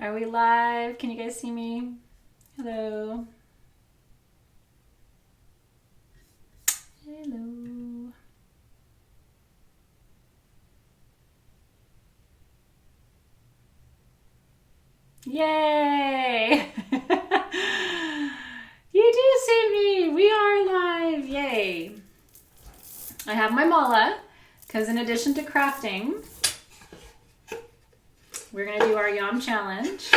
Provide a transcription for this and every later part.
Are we live? Can you guys see me? Hello. Hello. Yay! You do see me. We are live. Yay. I have my mala because in addition to crafting, we're going to do our yam challenge.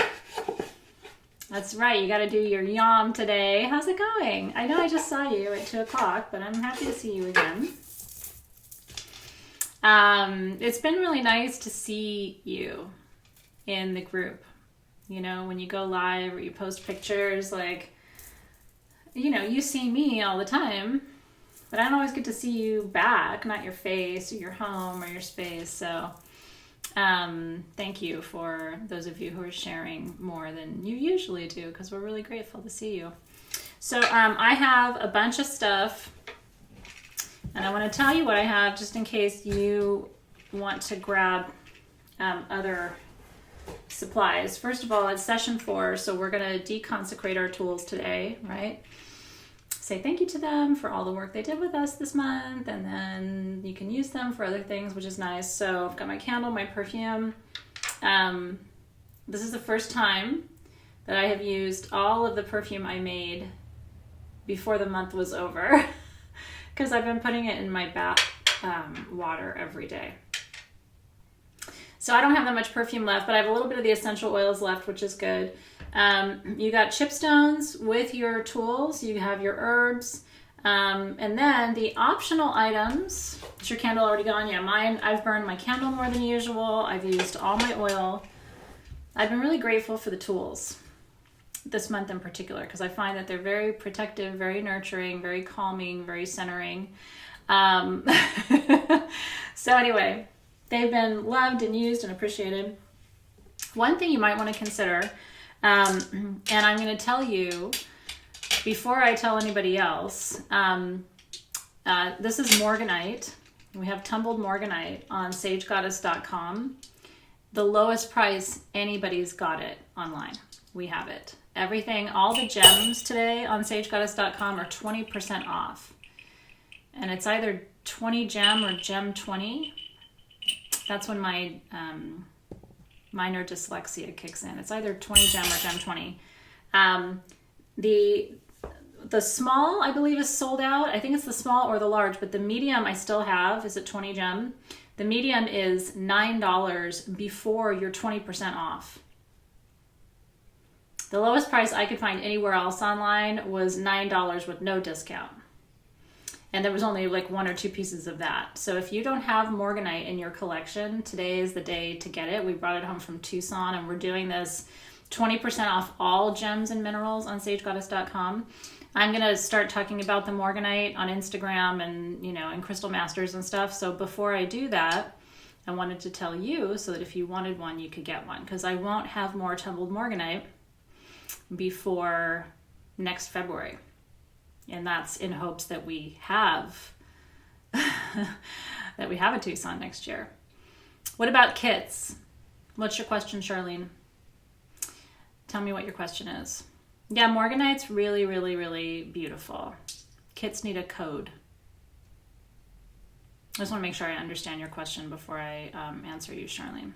That's right. You got to do your yam today. How's it going? I know I just saw you at 2 o'clock, but I'm happy to see you again. It's been really nice to see you in the group. You know, when you go live or you post pictures, like, you know, you see me all the time, but I don't always get to see you back, not your face or your home or your space. So thank you for those of you who are sharing more than you usually do, because we're really grateful to see you. So I have a bunch of stuff, and I want to tell you what I have just in case you want to grab other supplies. First of all, it's session 4, so we're going to deconsecrate our tools today, right? Say thank you to them for all the work they did with us this month, and then you can use them for other things, which is nice. So I've got my candle, my perfume. This is the first time that I have used all of the perfume I made before the month was over because I've been putting it in my bath water every day. So I don't have that much perfume left, but I have a little bit of the essential oils left, which is good. You got chipstones with your tools. You have your herbs. And then the optional items. Is your candle already gone? Yeah, mine. I've burned my candle more than usual. I've used all my oil. I've been really grateful for the tools this month in particular, because I find that they're very protective, very nurturing, very calming, very centering. So anyway, they've been loved and used and appreciated. One thing you might want to consider, and I'm going to tell you before I tell anybody else, this is Morganite. We have tumbled Morganite on sagegoddess.com. The lowest price anybody's got it online. We have it. Everything, all the gems today on sagegoddess.com are 20% off. And it's either 20 gem or gem 20. That's when my minor dyslexia kicks in. It's either 20 gem or gem 20. The small, I believe, is sold out. I think it's the small or the large, but the medium I still have is at 20 gem. The medium is $9 before you're 20% off. The lowest price I could find anywhere else online was $9 with no discount. And there was only like 1 or 2 pieces of that. So if you don't have Morganite in your collection, today is the day to get it. We brought it home from Tucson, and we're doing this 20% off all gems and minerals on sagegoddess.com. I'm going to start talking about the Morganite on Instagram and, you know, and Crystal Masters and stuff. So before I do that, I wanted to tell you so that if you wanted one, you could get one, because I won't have more tumbled Morganite before next February. And that's in hopes that we have a Tucson next year. What about kits? What's your question, Charlene? Tell me what your question is. Yeah, Morganite's really, really, really beautiful. Kits need a code. I just want to make sure I understand your question before I answer you, Charlene.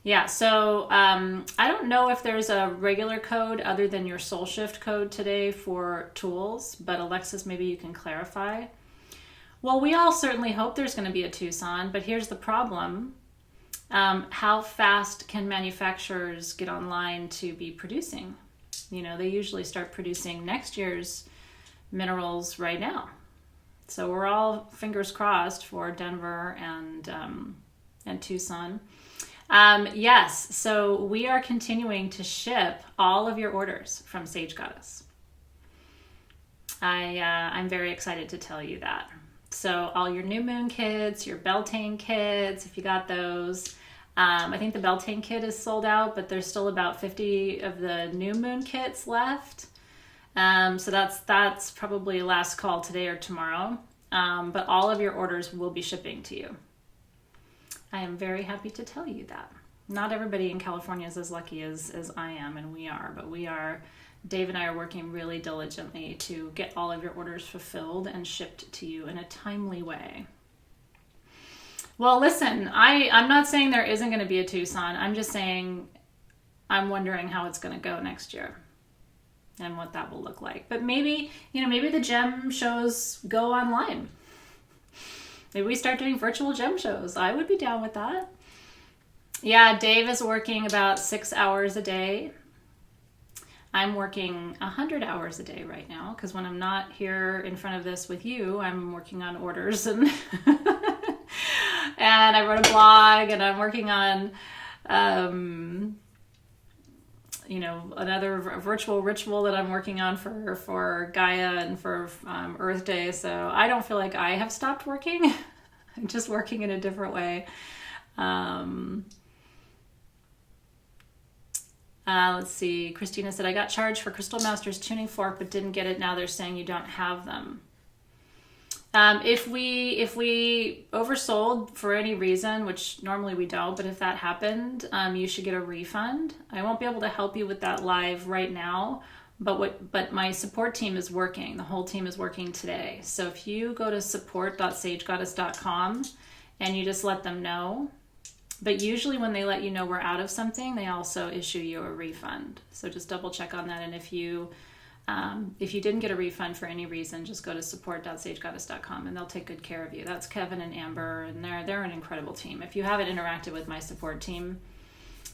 Yeah, so I don't know if there's a regular code other than your Soul Shift code today for tools, but Alexis, maybe you can clarify. Well, we all certainly hope there's going to be a Tucson, but here's the problem. How fast can manufacturers get online to be producing? You know, they usually start producing next year's minerals right now. So we're all fingers crossed for Denver and Tucson. Yes, so we are continuing to ship all of your orders from Sage Goddess. I'm very excited to tell you that. So all your new moon kits, your Beltane kits, if you got those. I think the Beltane kit is sold out, but there's still about 50 of the new moon kits left. So that's probably last call today or tomorrow. But all of your orders will be shipping to you. I am very happy to tell you that. Not everybody in California is as lucky as I am, and we are, but Dave and I are working really diligently to get all of your orders fulfilled and shipped to you in a timely way. Well, listen, I'm not saying there isn't going to be a Tucson. I'm just saying I'm wondering how it's going to go next year and what that will look like. But maybe the gem shows go online. Maybe we start doing virtual gem shows. I would be down with that. Yeah, Dave is working about 6 hours a day. I'm working 100 hours a day right now because when I'm not here in front of this with you, I'm working on orders and and I wrote a blog and I'm working on another virtual ritual that I'm working on for Gaia and for Earth Day. So I don't feel like I have stopped working. I'm just working in a different way. Let's see. Christina said, I got charged for Crystal Masters tuning fork, but didn't get it. Now they're saying you don't have them. If we oversold for any reason, which normally we don't, but if that happened, you should get a refund. I won't be able to help you with that live right now, but my support team is working. The whole team is working today. So if you go to support.sagegoddess.com and you just let them know, but usually when they let you know we're out of something, they also issue you a refund. So just double check on that. And if you didn't get a refund for any reason, just go to support.sagegoddess.com and they'll take good care of you. That's Kevin and Amber, and they're an incredible team. If you haven't interacted with my support team,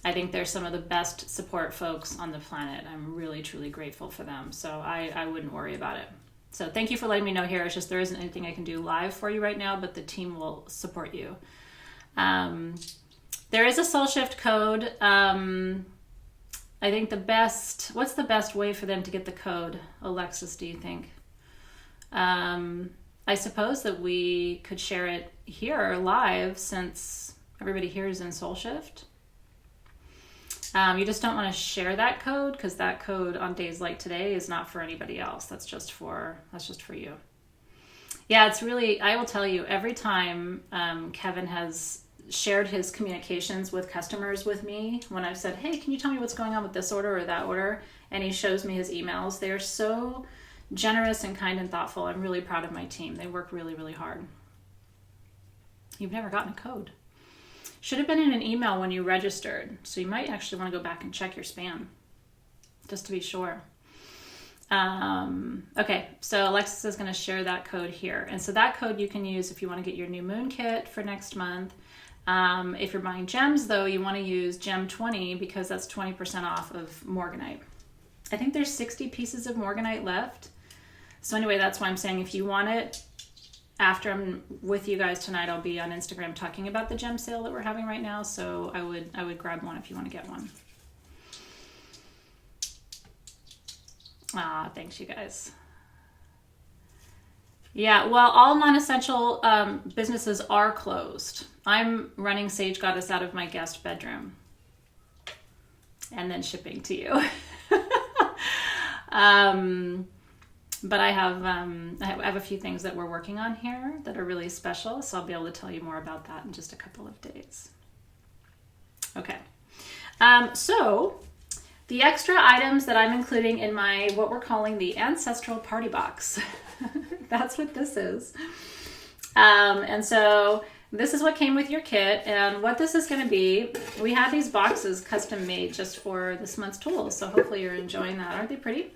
I think they're some of the best support folks on the planet. I'm really, truly grateful for them. So I wouldn't worry about it. So thank you for letting me know here. It's just there isn't anything I can do live for you right now, but the team will support you. There is a Soul Shift code. I think what's the best way for them to get the code? Alexis, do you think? I suppose that we could share it here live since everybody here is in Soul Shift. You just don't want to share that code because that code on days like today is not for anybody else. That's just for you. Yeah, it's really, I will tell you, every time Kevin has shared his communications with customers with me, when I've said, hey, can you tell me what's going on with this order or that order? And he shows me his emails. They are so generous and kind and thoughtful. I'm really proud of my team. They work really, really hard. You've never gotten a code. Should have been in an email when you registered. So you might actually want to go back and check your spam just to be sure. Okay, so Alexis is going to share that code here. And so that code you can use if you want to get your new moon kit for next month. If you're buying gems, though, you want to use Gem 20 because that's 20% off of Morganite. I think there's 60 pieces of Morganite left. So anyway, that's why I'm saying if you want it, after I'm with you guys tonight, I'll be on Instagram talking about the gem sale that we're having right now. So I would grab one if you want to get one. Thanks, you guys. Yeah, well, all non-essential businesses are closed. I'm running Sage Goddess out of my guest bedroom and then shipping to you. But I have a few things that we're working on here that are really special, so I'll be able to tell you more about that in just a couple of days. Okay, so the extra items that I'm including in my, what we're calling the Ancestral Party Box. That's what this is. And so this is what came with your kit, and what this is going to be, we have these boxes custom made just for this month's tools, so hopefully you're enjoying that. Aren't they pretty?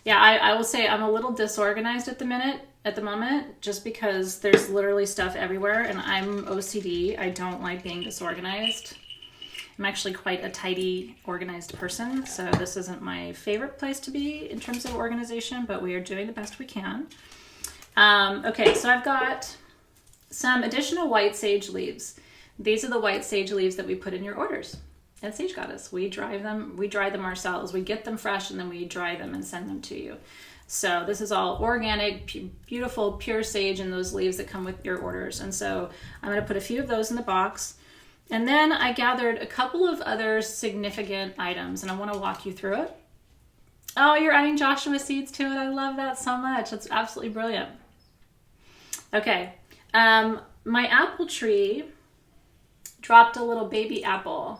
Yeah, I will say I'm a little disorganized at the moment, just because there's literally stuff everywhere, and I'm OCD. I don't like being disorganized. I'm actually quite a tidy, organized person, so this isn't my favorite place to be in terms of organization, but we are doing the best we can. Okay, so I've got some additional white sage leaves. These are the white sage leaves that we put in your orders at Sage Goddess. We dry them ourselves. We get them fresh and then we dry them and send them to you. So this is all organic, beautiful, pure sage in those leaves that come with your orders. And so I'm going to put a few of those in the box. And then I gathered a couple of other significant items and I want to walk you through it. Oh, you're adding Joshua seeds to it. I love that so much. That's absolutely brilliant. Okay. My apple tree dropped a little baby apple.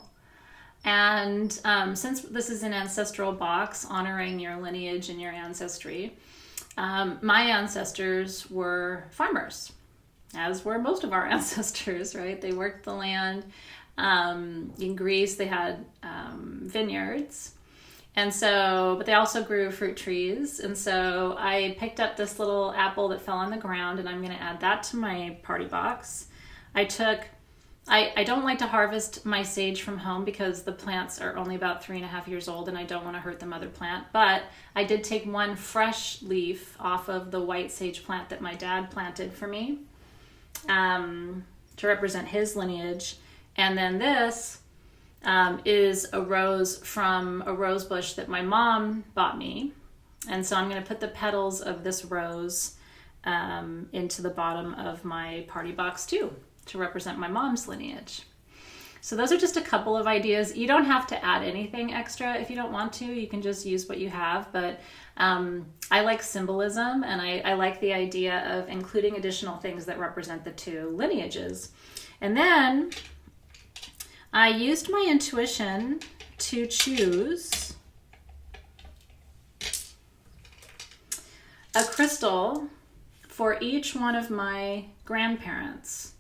And since this is an ancestral box honoring your lineage and your ancestry, my ancestors were farmers, as were most of our ancestors, right? They worked the land. In Greece, they had vineyards. And so, but they also grew fruit trees. And so I picked up this little apple that fell on the ground, and I'm going to add that to my party box. I don't like to harvest my sage from home because the plants are only about 3.5 years old and I don't want to hurt the mother plant. But I did take one fresh leaf off of the white sage plant that my dad planted for me to represent his lineage. And then this is a rose from a rose bush that my mom bought me. And so I'm going to put the petals of this rose into the bottom of my party box too, to represent my mom's lineage. So those are just a couple of ideas. You don't have to add anything extra if you don't want to. You can just use what you have. But I like symbolism, and I like the idea of including additional things that represent the two lineages. And then I used my intuition to choose a crystal for each one of my grandparents.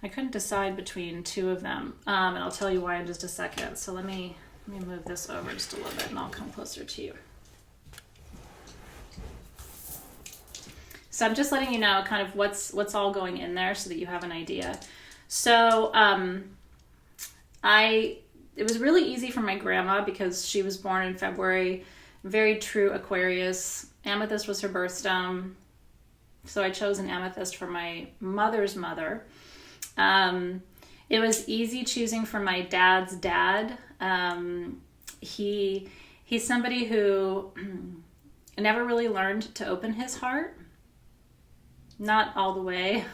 I couldn't decide between two of them, and I'll tell you why in just a second. So let me move this over just a little bit, and I'll come closer to you. So I'm just letting you know kind of what's all going in there so that you have an idea. So it was really easy for my grandma because she was born in February, very true Aquarius. Amethyst was her birthstone. So I chose an amethyst for my mother's mother. It was easy choosing for my dad's dad. He's somebody who never really learned to open his heart. Not all the way.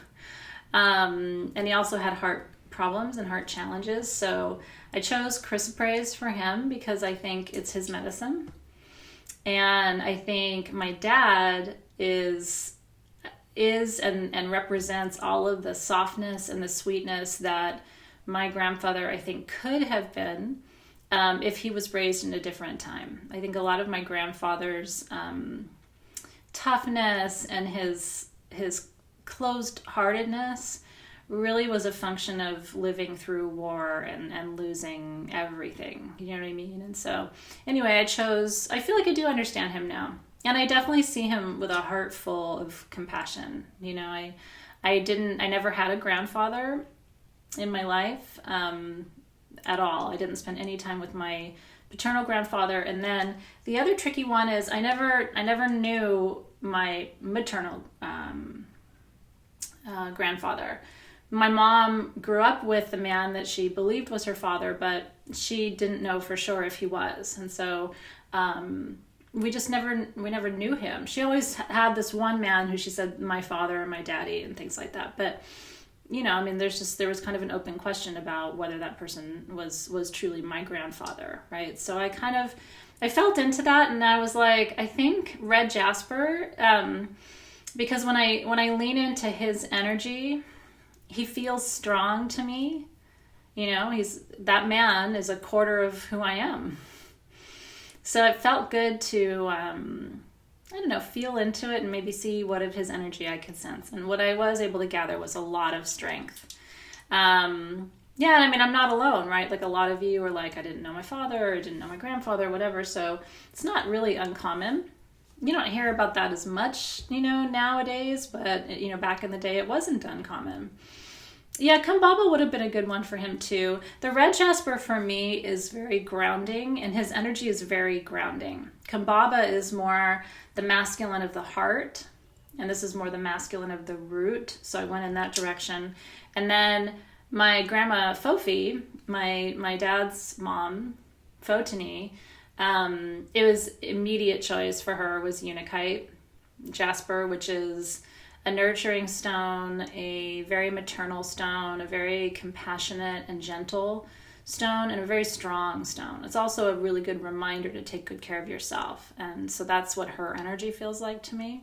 And he also had heart problems and heart challenges. So I chose chrysoprase for him because I think it's his medicine. And I think my dad is and represents all of the softness and the sweetness that my grandfather, I think, could have been if he was raised in a different time. I think a lot of my grandfather's toughness and his closed-heartedness really was a function of living through war and losing everything. You know what I mean? And so anyway, I feel like I do understand him now. And I definitely see him with a heart full of compassion. You know, I never had a grandfather in my life at all. I didn't spend any time with my paternal grandfather. And then the other tricky one is I never knew my maternal grandfather. My mom grew up with the man that she believed was her father, but she didn't know for sure if he was. And so we never knew him. She always had this one man who she said my father and my daddy and things like that. But you know, I mean, there was kind of an open question about whether that person was truly my grandfather, right? So I felt into that, and I was like, I think red jasper, because when I lean into his energy, he feels strong to me. You know, that man is a quarter of who I am. So it felt good to, feel into it and maybe see what of his energy I could sense. And what I was able to gather was a lot of strength. Yeah, I mean, I'm not alone, right? Like a lot of you are like, I didn't know my father or didn't know my grandfather or whatever. So it's not really uncommon. You don't hear about that as much, nowadays, but, back in the day it wasn't uncommon. Yeah, Kambaba would have been a good one for him too. The red jasper for me is very grounding, and his energy is very grounding. Kambaba is more the masculine of the heart, and this is more the masculine of the root, so I went in that direction. And then my grandma Fofi, my dad's mom, Fotini, it was immediate choice for her was Unakite jasper, which is a nurturing stone, a very maternal stone, a very compassionate and gentle stone, and a very strong stone. It's also a really good reminder to take good care of yourself. And so that's what her energy feels like to me.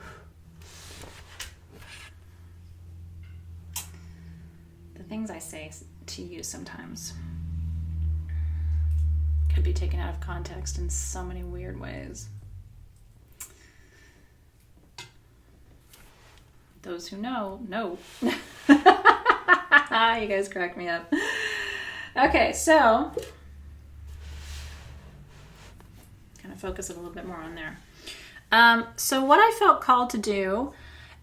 to you sometimes. Could be taken out of context in so many weird ways. Those who know. You guys crack me up. Okay, so kind of focus a little bit more on there. So what I felt called to do,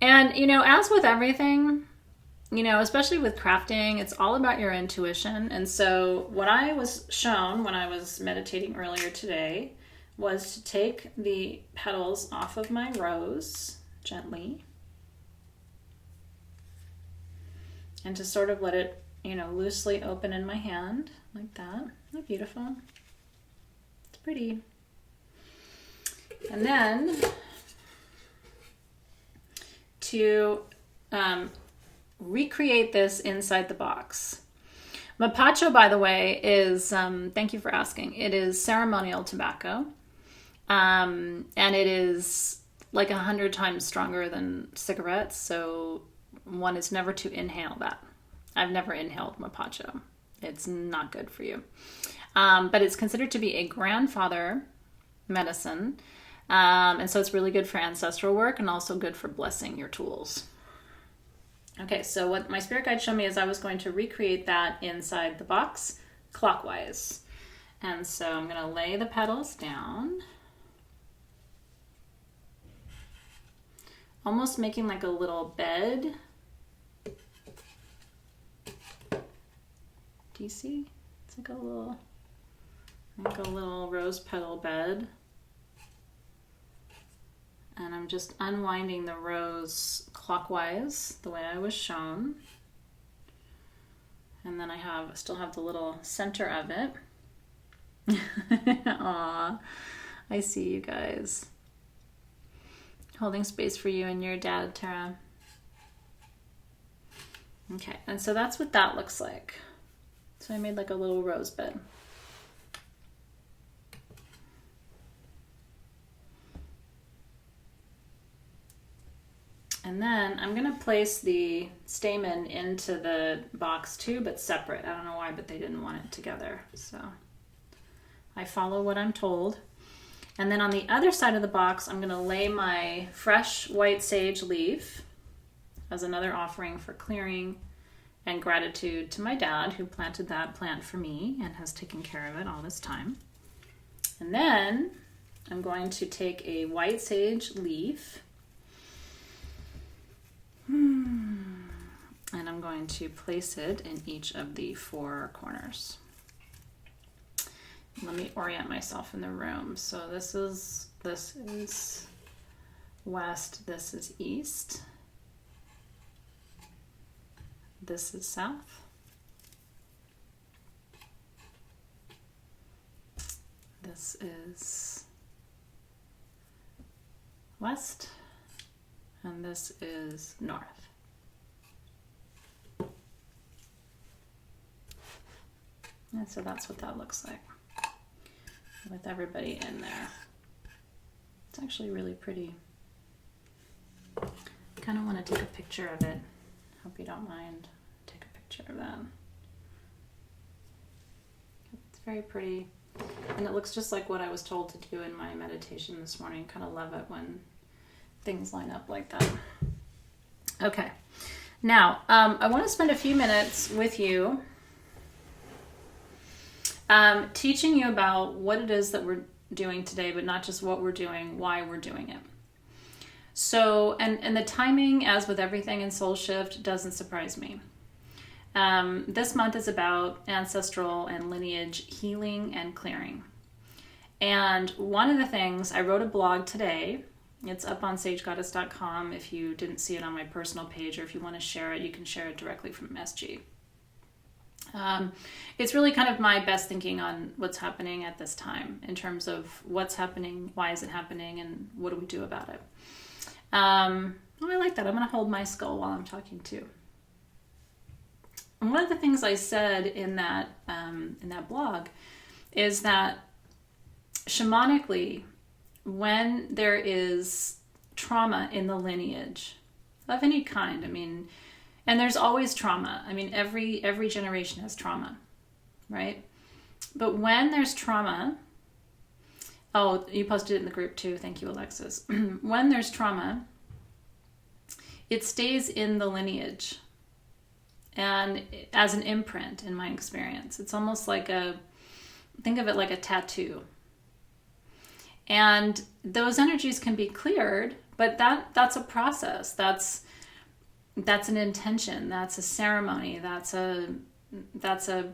and as with everything, especially with crafting, it's all about your intuition. And so what I was shown when I was meditating earlier today was to take the petals off of my rose gently and to sort of let it, loosely open in my hand like that. Isn't that beautiful? It's pretty. And then to recreate this inside the box. Mapacho, by the way, is, thank you for asking, it is ceremonial tobacco. And it is like 100 times stronger than cigarettes, so one is never to inhale that. I've never inhaled Mapacho. It's not good for you. But it's considered to be a grandfather medicine. And so it's really good for ancestral work and also good for blessing your tools. Okay, so what my spirit guide showed me is I was going to recreate that inside the box clockwise. And so I'm going to lay the petals down, almost making like a little bed. Do you see? It's like a little rose petal bed. And I'm just unwinding the rose clockwise, the way I was shown. And then I still have the little center of it. Aw, I see you guys. Holding space for you and your dad, Tara. Okay, and so that's what that looks like. So I made like a little rose bed. And then I'm going to place the stamen into the box too, but separate. I don't know why, but they didn't want it together. So I follow what I'm told. And then on the other side of the box, I'm going to lay my fresh white sage leaf as another offering for clearing and gratitude to my dad, who planted that plant for me and has taken care of it all this time. And then I'm going to take a white sage leaf and I'm going to place it in each of the 4 corners. Let me orient myself in the room. So this is west, this is east, this is south, this is west, and this is north. And so that's what that looks like with everybody in there. It's actually really pretty. I kind of want to take a picture of it. Hope you don't mind. Take a picture of that. It's very pretty. And it looks just like what I was told to do in my meditation this morning. Kind of love it when things line up like that. Okay. Now, I want to spend a few minutes with you teaching you about what it is that we're doing today, but not just what we're doing, why we're doing it. So, and the timing, as with everything in Soul Shift, doesn't surprise me. This month is about ancestral and lineage healing and clearing. And one of the things, I wrote a blog today. It's up on sagegoddess.com. If you didn't see it on my personal page, or if you want to share it, you can share it directly from SG. It's really kind of my best thinking on what's happening at this time in terms of what's happening, why is it happening, and what do we do about it. I like that. I'm going to hold my skull while I'm talking too. And one of the things I said in that blog is that shamanically, when there is trauma in the lineage of any kind, I mean, And there's always trauma. I mean, every generation has trauma, right? But when there's trauma, oh, you posted it in the group too. Thank you, Alexis. When there's trauma, it stays in the lineage and as an imprint, in my experience. It's almost like think of it like a tattoo. And those energies can be cleared, but that's a process. That's an intention. That's a ceremony. That's a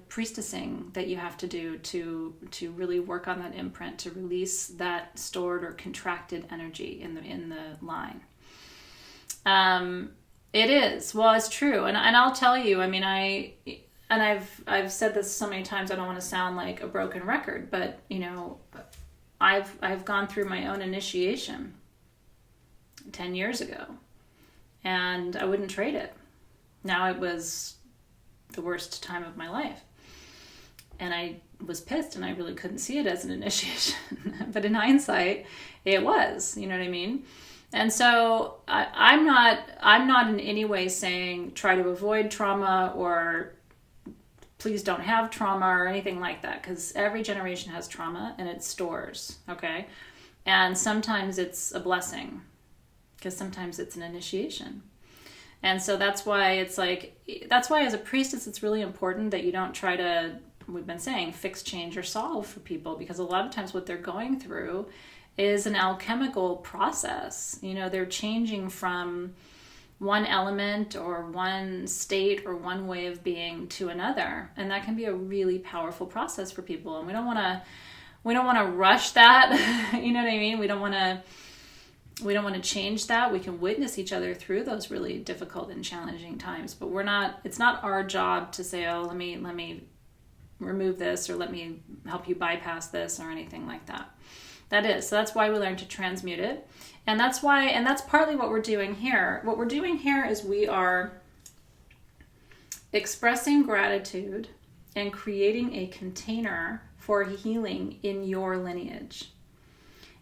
priestessing that you have to do to really work on that imprint, to release that stored or contracted energy in the line. It is. Well, it's true. And I'll tell you, I mean, I've said this so many times, I don't want to sound like a broken record, but I've gone through my own initiation 10 years ago, and I wouldn't trade it. Now it was the worst time of my life, and I was pissed, and I really couldn't see it as an initiation. But in hindsight, it was. You know what I mean? And so I'm not in any way saying try to avoid trauma or please don't have trauma or anything like that, because every generation has trauma and it stores, okay? And sometimes it's a blessing, because sometimes it's an initiation. And so that's why as a priestess, it's really important that you don't try to, we've been saying, fix, change, or solve for people, because a lot of times what they're going through is an alchemical process. They're changing from one element or one state or one way of being to another, and that can be a really powerful process for people. And we don't want to rush that. You know what I mean? We don't want to change that. We can witness each other through those really difficult and challenging times, but it's not our job to say, oh, let me remove this, or let me help you bypass this, or anything like that. So that's why we learn to transmute it. And that's partly what we're doing here. What we're doing here is we are expressing gratitude and creating a container for healing in your lineage.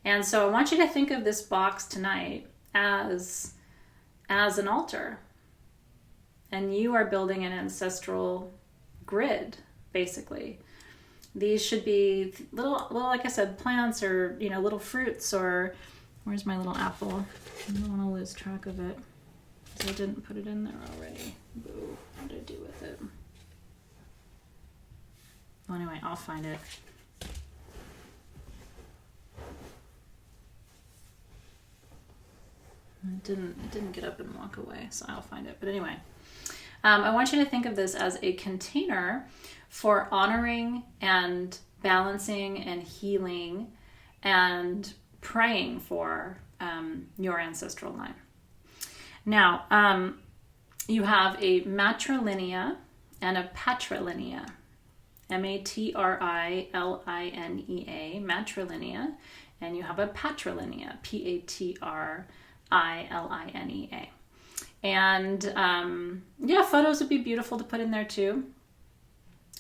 And so I want you to think of this box tonight as an altar. And you are building an ancestral grid, basically. These should be little, like I said, plants, or, little fruits, or where's my little apple? I don't want to lose track of it, because I didn't put it in there already. Boo. What did I do with it? Well, anyway, I'll find it. It didn't get up and walk away, so I'll find it. But anyway, I want you to think of this as a container for honoring and balancing and healing and praying for your ancestral line. Now, you have a matrilineal and a patrilineal. matrilinea, matrilineal, and you have a patrilineal, patrilinea. And photos would be beautiful to put in there too.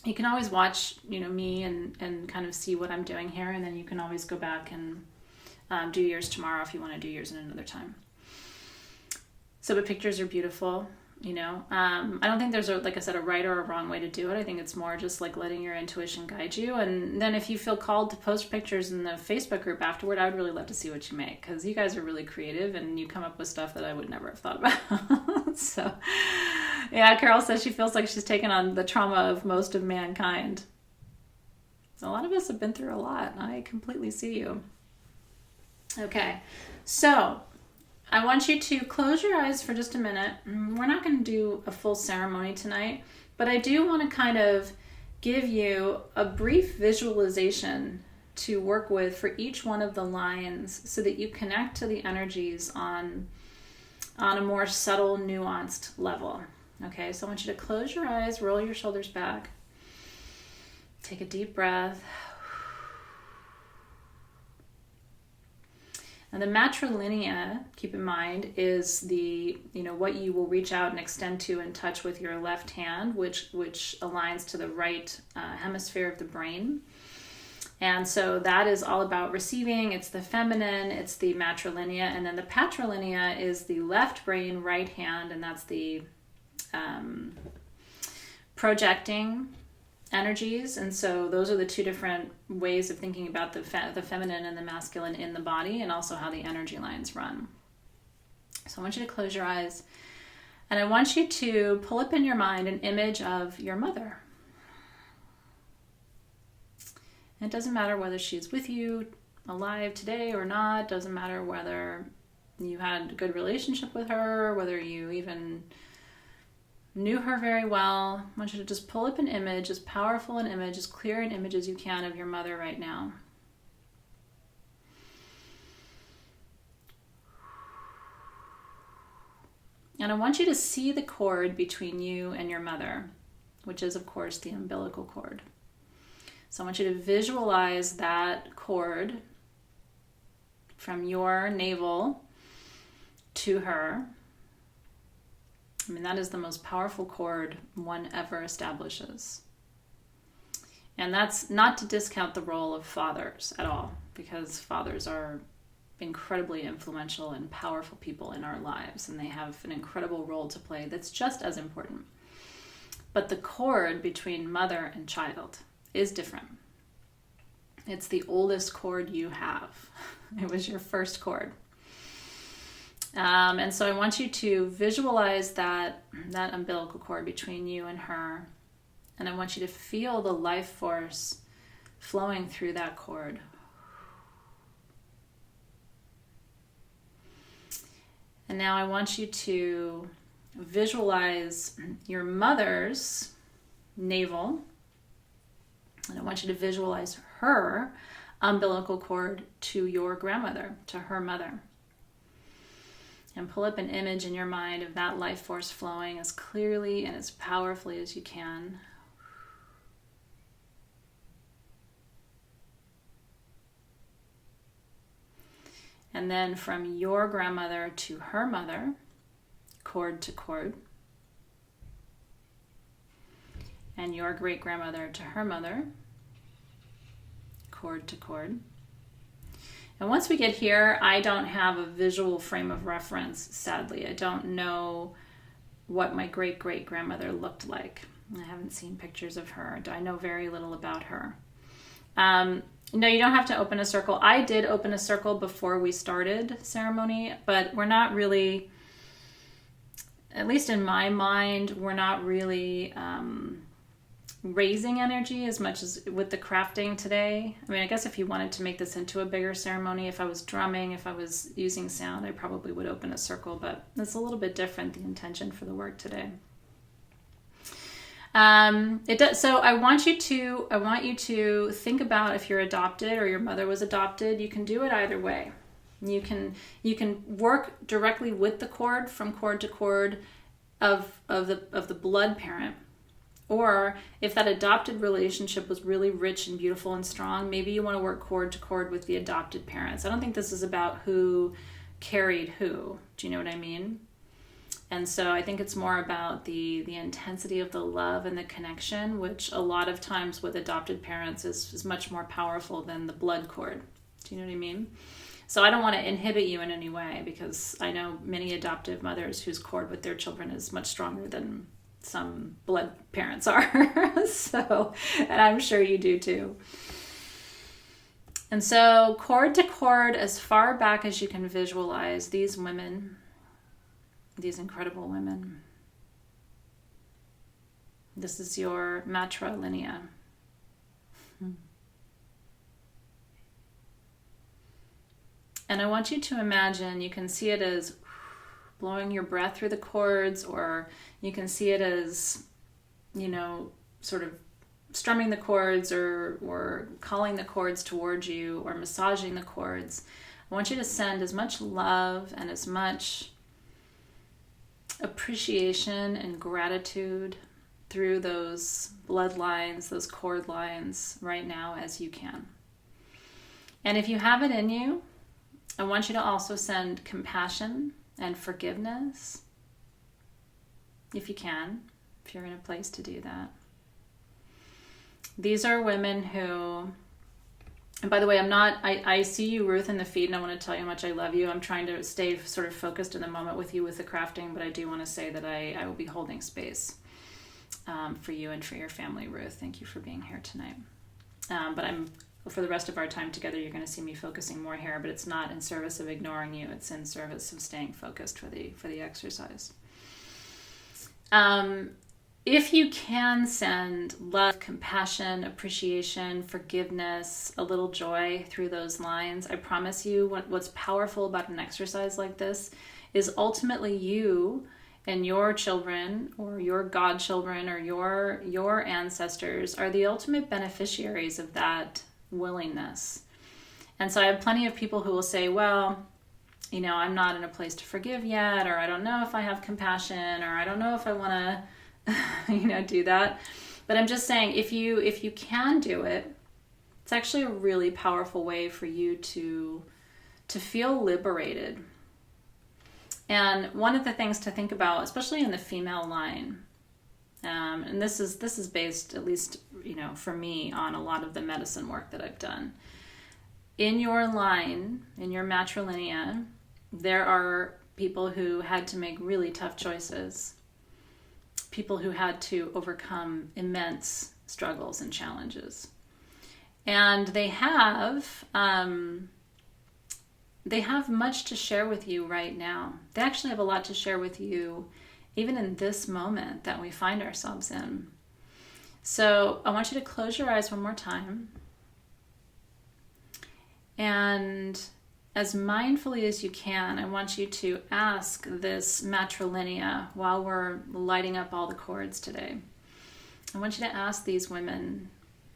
You can always watch, me and kind of see what I'm doing here, and then you can always go back and do yours tomorrow if you want to do yours in another time. So, but pictures are beautiful, I don't think there's a right or a wrong way to do it. I think it's more just like letting your intuition guide you. And then if you feel called to post pictures in the Facebook group afterward, I would really love to see what you make, because you guys are really creative and you come up with stuff that I would never have thought about. So, yeah, Carol says she feels like she's taken on the trauma of most of mankind. A lot of us have been through a lot. I completely see you. Okay, so I want you to close your eyes for just a minute. We're not going to do a full ceremony tonight, but I do want to kind of give you a brief visualization to work with for each one of the lines, so that you connect to the energies on a more subtle, nuanced level. Okay, so I want you to close your eyes, roll your shoulders back, take a deep breath. Now the matrilineal, keep in mind, is the, what you will reach out and extend to and touch with your left hand, which aligns to the right hemisphere of the brain. And so that is all about receiving. It's the feminine, it's the matrilineal. And then the patrilineal is the left brain, right hand, and that's the projecting energies. And so those are the two different ways of thinking about the feminine and the masculine in the body, and also how the energy lines run. So I want you to close your eyes, and I want you to pull up in your mind an image of your mother. And it doesn't matter whether she's with you alive today or not. It doesn't matter whether you had a good relationship with her, whether you even knew her very well. I want you to just pull up an image, as powerful an image, as clear an image as you can of your mother right now. And I want you to see the cord between you and your mother, which is, of course, the umbilical cord. So I want you to visualize that cord from your navel to her. I mean, that is the most powerful cord one ever establishes. And that's not to discount the role of fathers at all, because fathers are incredibly influential and powerful people in our lives, and they have an incredible role to play that's just as important. But the cord between mother and child is different. It's the oldest cord you have. It was your first cord. And so I want you to visualize that umbilical cord between you and her. And I want you to feel the life force flowing through that cord. And now I want you to visualize your mother's navel. And I want you to visualize her umbilical cord to your grandmother, to her mother. And pull up an image in your mind of that life force flowing as clearly and as powerfully as you can. And then from your grandmother to her mother, cord to cord. And your great-grandmother to her mother, cord to cord. And once we get here, I don't have a visual frame of reference, sadly. I don't know what my great-great-grandmother looked like. I haven't seen pictures of her. I know very little about her. No, you don't have to open a circle. I did open a circle before we started ceremony, but we're not really, at least in my mind, we're not really raising energy as much as with the crafting today. I mean, I guess if you wanted to make this into a bigger ceremony, if I was drumming, if I was using sound, I probably would open a circle, but it's a little bit different, the intention for the work today. It does. So I want you to think about if you're adopted or your mother was adopted. You can do it either way. You can work directly with the cord from cord to cord of the blood parent. Or if that adopted relationship was really rich and beautiful and strong, maybe you want to work cord to cord with the adopted parents. I don't think this is about who carried who. Do you know what I mean? And so I think it's more about the intensity of the love and the connection, which a lot of times with adopted parents is much more powerful than the blood cord. Do you know what I mean? So I don't want to inhibit you in any way, because I know many adoptive mothers whose cord with their children is much stronger than some blood parents are. So, and I'm sure you do too. And so cord to cord, as far back as you can visualize these women, these incredible women. This is your matrilineal. And I want you to imagine, you can see it as blowing your breath through the cords, or you can see it as, sort of strumming the cords or calling the cords towards you or massaging the cords. I want you to send as much love and as much appreciation and gratitude through those bloodlines, those cord lines right now as you can. And if you have it in you, I want you to also send compassion and forgiveness, if you can, if you're in a place to do that. These are women who And by the way, I see you, Ruth, in the feed, and I want to tell you how much I love you. I'm trying to stay sort of focused in the moment with you with the crafting, but I do want to say that I will be holding space for you and for your family, Ruth. Thank you for being here tonight. But for the rest of our time together, you're going to see me focusing more here, but it's not in service of ignoring you. It's in service of staying focused for the exercise. If you can send love, compassion, appreciation, forgiveness, a little joy through those lines, I promise you what's powerful about an exercise like this is ultimately you and your children or your godchildren or your ancestors are the ultimate beneficiaries of that willingness. And so I have plenty of people who will say, well, I'm not in a place to forgive yet, or I don't know if I have compassion, or I don't know if I want to do that. But I'm just saying, if you can do it, it's actually a really powerful way for you to feel liberated. And one of the things to think about, especially in the female line, and this is based, at least for me, on a lot of the medicine work that I've done. In your line, in your matrilineal, there are people who had to make really tough choices. People who had to overcome immense struggles and challenges. And they have much to share with you right now. They actually have a lot to share with you even in this moment that we find ourselves in. So I want you to close your eyes one more time. And as mindfully as you can, I want you to ask this matrilineal while we're lighting up all the chords today. I want you to ask these women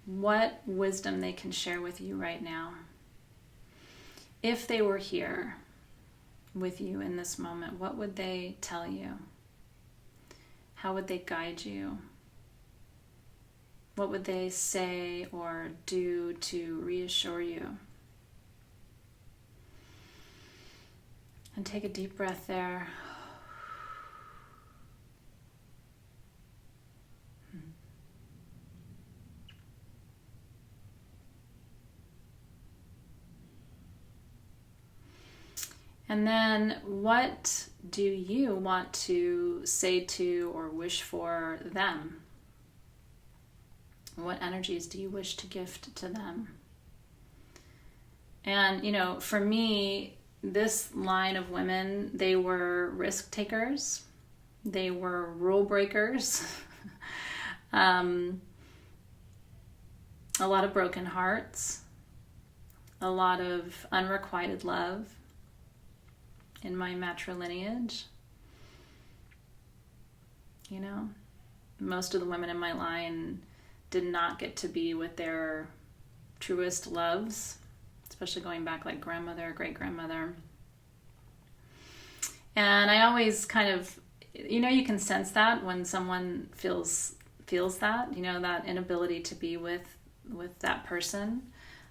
what wisdom they can share with you right now. If they were here with you in this moment, what would they tell you? How would they guide you? What would they say or do to reassure you? And take a deep breath there. And then what do you want to say to or wish for them? What energies do you wish to gift to them? And, for me, this line of women, they were risk takers. They were rule breakers. A lot of broken hearts. A lot of unrequited love in my matrilineage. Most of the women in my line did not get to be with their truest loves, especially going back like grandmother, great-grandmother. And I always kind of, you can sense that when someone feels that, that inability to be with that person.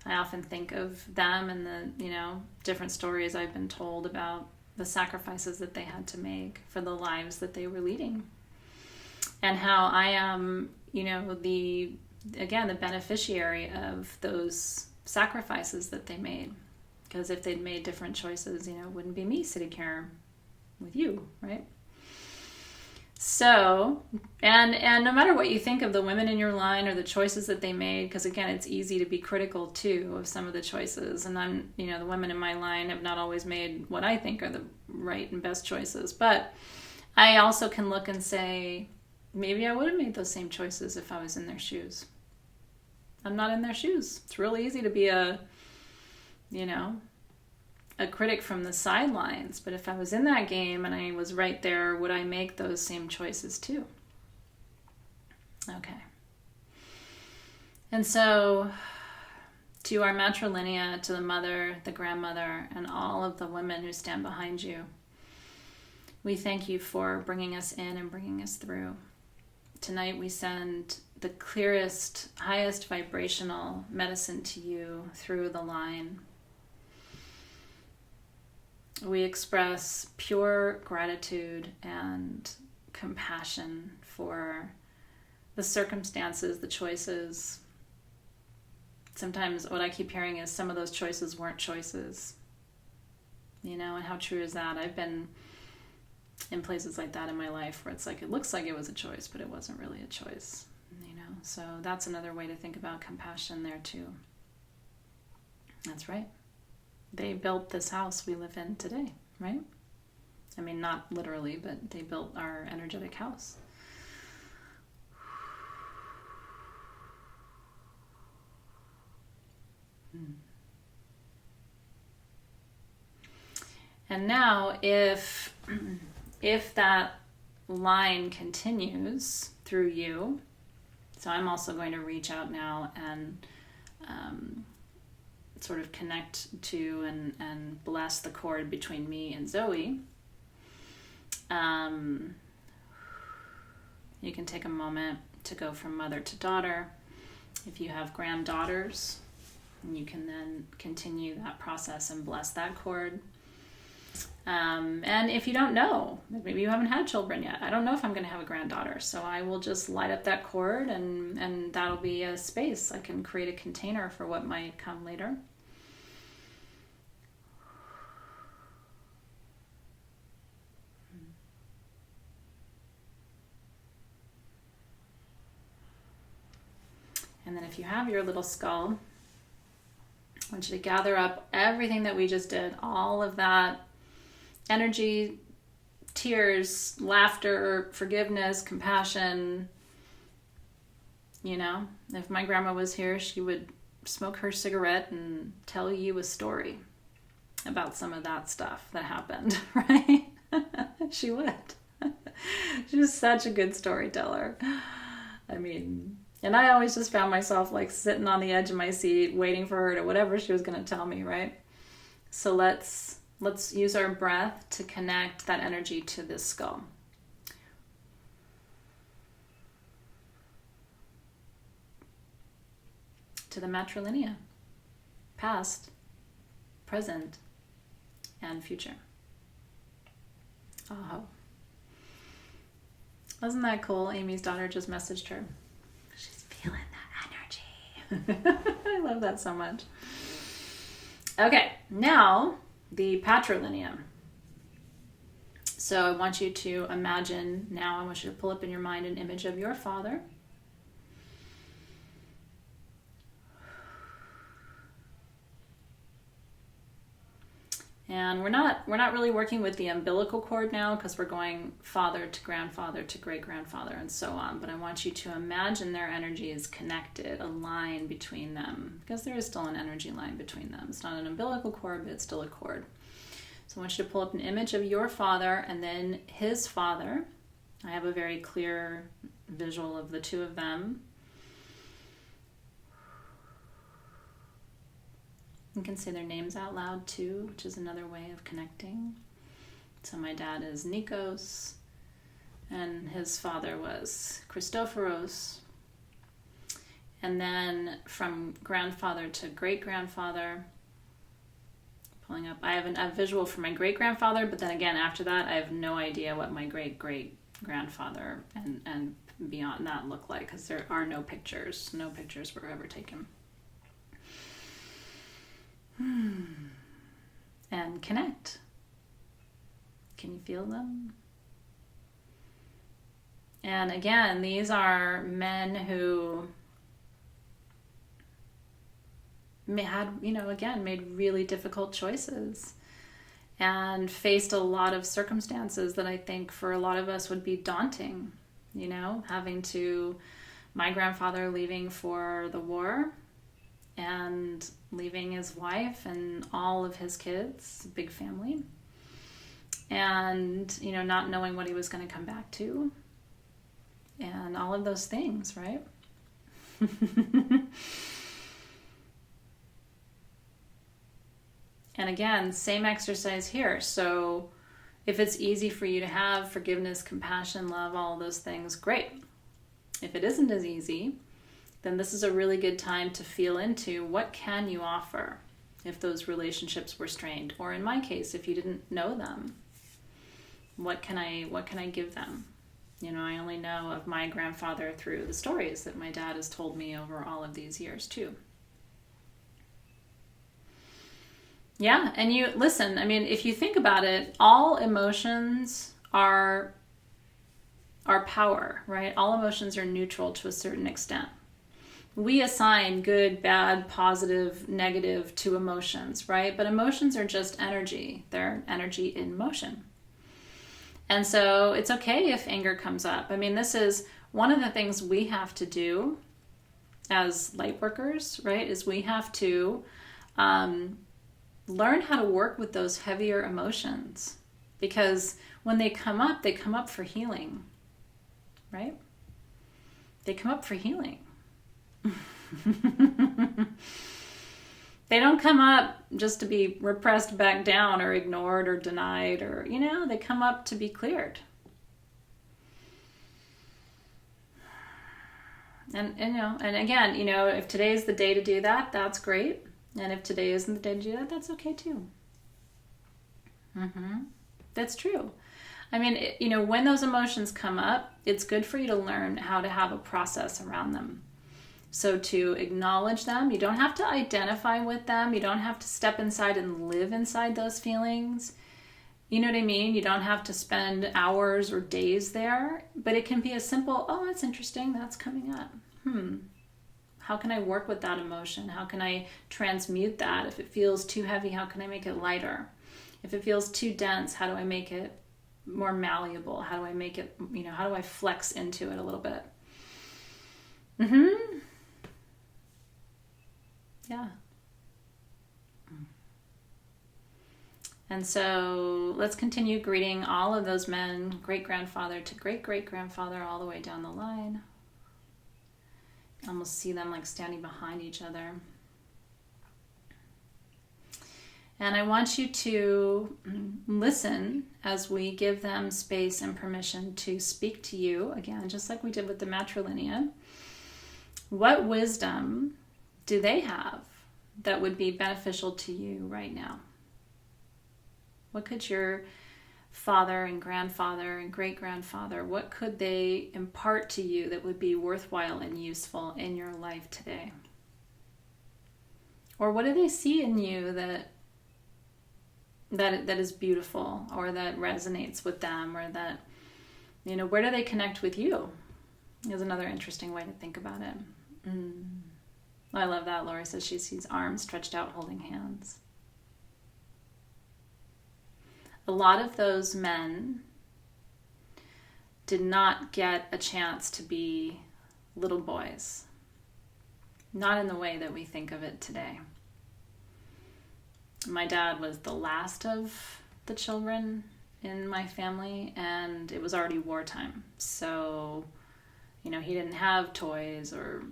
I often think of them and the, different stories I've been told about the sacrifices that they had to make for the lives that they were leading. And how I am, the beneficiary of those sacrifices that they made. Because if they'd made different choices, it wouldn't be me sitting here with you, right? So, and no matter what you think of the women in your line or the choices that they made, because again, it's easy to be critical too of some of the choices. And I'm, the women in my line have not always made what I think are the right and best choices. But I also can look and say, maybe I would have made those same choices if I was in their shoes. I'm not in their shoes. It's really easy to be a critic from the sidelines, but if I was in that game and I was right there, would I make those same choices too? Okay. And so to our matrilineal, to the mother, the grandmother, and all of the women who stand behind you, we thank you for bringing us in and bringing us through. Tonight we send the clearest, highest vibrational medicine to you through the line. We express pure gratitude and compassion for the circumstances, the choices, sometimes what I keep hearing is some of those choices weren't choices. You know, and how true is that? I've been in places like that in my life where it's like, it looks like it was a choice, but it wasn't really a choice, you know? So that's another way to think about compassion there too. That's right. They built this house we live in today, right? I mean, not literally, but they built our energetic house. And now if that line continues through you, so I'm also going to reach out now and sort of connect to and bless the cord between me and Zoe. You can take a moment to go from mother to daughter. If you have granddaughters, you can then continue that process and bless that cord. And if you don't know, maybe you haven't had children yet. I don't know if I'm going to have a granddaughter, so I will just light up that cord, and that'll be a space. I can create a container for what might come later. And then if you have your little skull, I want you to gather up everything that we just did, all of that energy, tears, laughter, forgiveness, compassion. You know, if my grandma was here, she would smoke her cigarette and tell you a story about some of that stuff that happened, right? She would. She was such a good storyteller. I mean, and I always just found myself like sitting on the edge of my seat, waiting for her to whatever she was going to tell me, right? So let's use our breath to connect that energy to this skull. To the matrilineal, past, present, and future. Oh. Wasn't that cool? Amy's daughter just messaged her. She's feeling that energy. I love that so much. Okay, now the patrilineal. So I want you to imagine now, I want you to pull up in your mind an image of your father. And we're not really working with the umbilical cord now, because we're going father to grandfather to great-grandfather and so on. But I want you to imagine their energy is connected, a line between them, because there is still an energy line between them. It's not an umbilical cord, but it's still a cord. So I want you to pull up an image of your father and then his father. I have a very clear visual of the two of them. You can say their names out loud too, which is another way of connecting. So my dad is Nikos, and his father was Christophoros. And then from grandfather to great-grandfather, pulling up, I have a visual for my great-grandfather, but then again, after that, I have no idea what my great-great-grandfather and beyond that look like, because there are no pictures. No pictures were ever taken. And connect. Can you feel them? And again, these are men who had, made really difficult choices and faced a lot of circumstances that I think for a lot of us would be daunting, my grandfather leaving for the war and leaving his wife and all of his kids, big family, and, not knowing what he was going to come back to, and all of those things, right? And again, same exercise here. So if it's easy for you to have forgiveness, compassion, love, all of those things, great. If it isn't as easy, then this is a really good time to feel into what can you offer if those relationships were strained, or in my case, if you didn't know them, what can I give them? I only know of my grandfather through the stories that my dad has told me over all of these years too. Yeah, and you listen, I mean, if you think about it, all emotions are power, right? All emotions are neutral to a certain extent. We assign good, bad, positive, negative to emotions, right? But emotions are just energy. They're energy in motion. And so it's okay if anger comes up. I mean, this is one of the things we have to do as light workers, right? Is we have to learn how to work with those heavier emotions, because when they come up for healing, right? They come up for healing. They don't come up just to be repressed back down or ignored or denied, or, they come up to be cleared. And again, if today's the day to do that, that's great. And if today isn't the day to do that, that's okay too. That's true. I mean, when those emotions come up, it's good for you to learn how to have a process around them. So to acknowledge them, you don't have to identify with them. You don't have to step inside and live inside those feelings. You know what I mean? You don't have to spend hours or days there, but it can be a simple, oh, that's interesting, that's coming up. How can I work with that emotion? How can I transmute that? If it feels too heavy, how can I make it lighter? If it feels too dense, how do I make it more malleable? How do I make it, how do I flex into it a little bit? Yeah. And so let's continue greeting all of those men, great-grandfather to great-great-grandfather, all the way down the line. Almost see them like standing behind each other. And I want you to listen as we give them space and permission to speak to you, again, just like we did with the matrilineal. What wisdom do they have that would be beneficial to you right now? What could your father and grandfather and great-grandfather, what could they impart to you that would be worthwhile and useful in your life today? Or what do they see in you that is beautiful, or that resonates with them, or that, where do they connect with you? Is another interesting way to think about it. I love that. Lori says she sees arms stretched out holding hands. A lot of those men did not get a chance to be little boys. Not in the way that we think of it today. My dad was the last of the children in my family, and it was already wartime. So, he didn't have toys or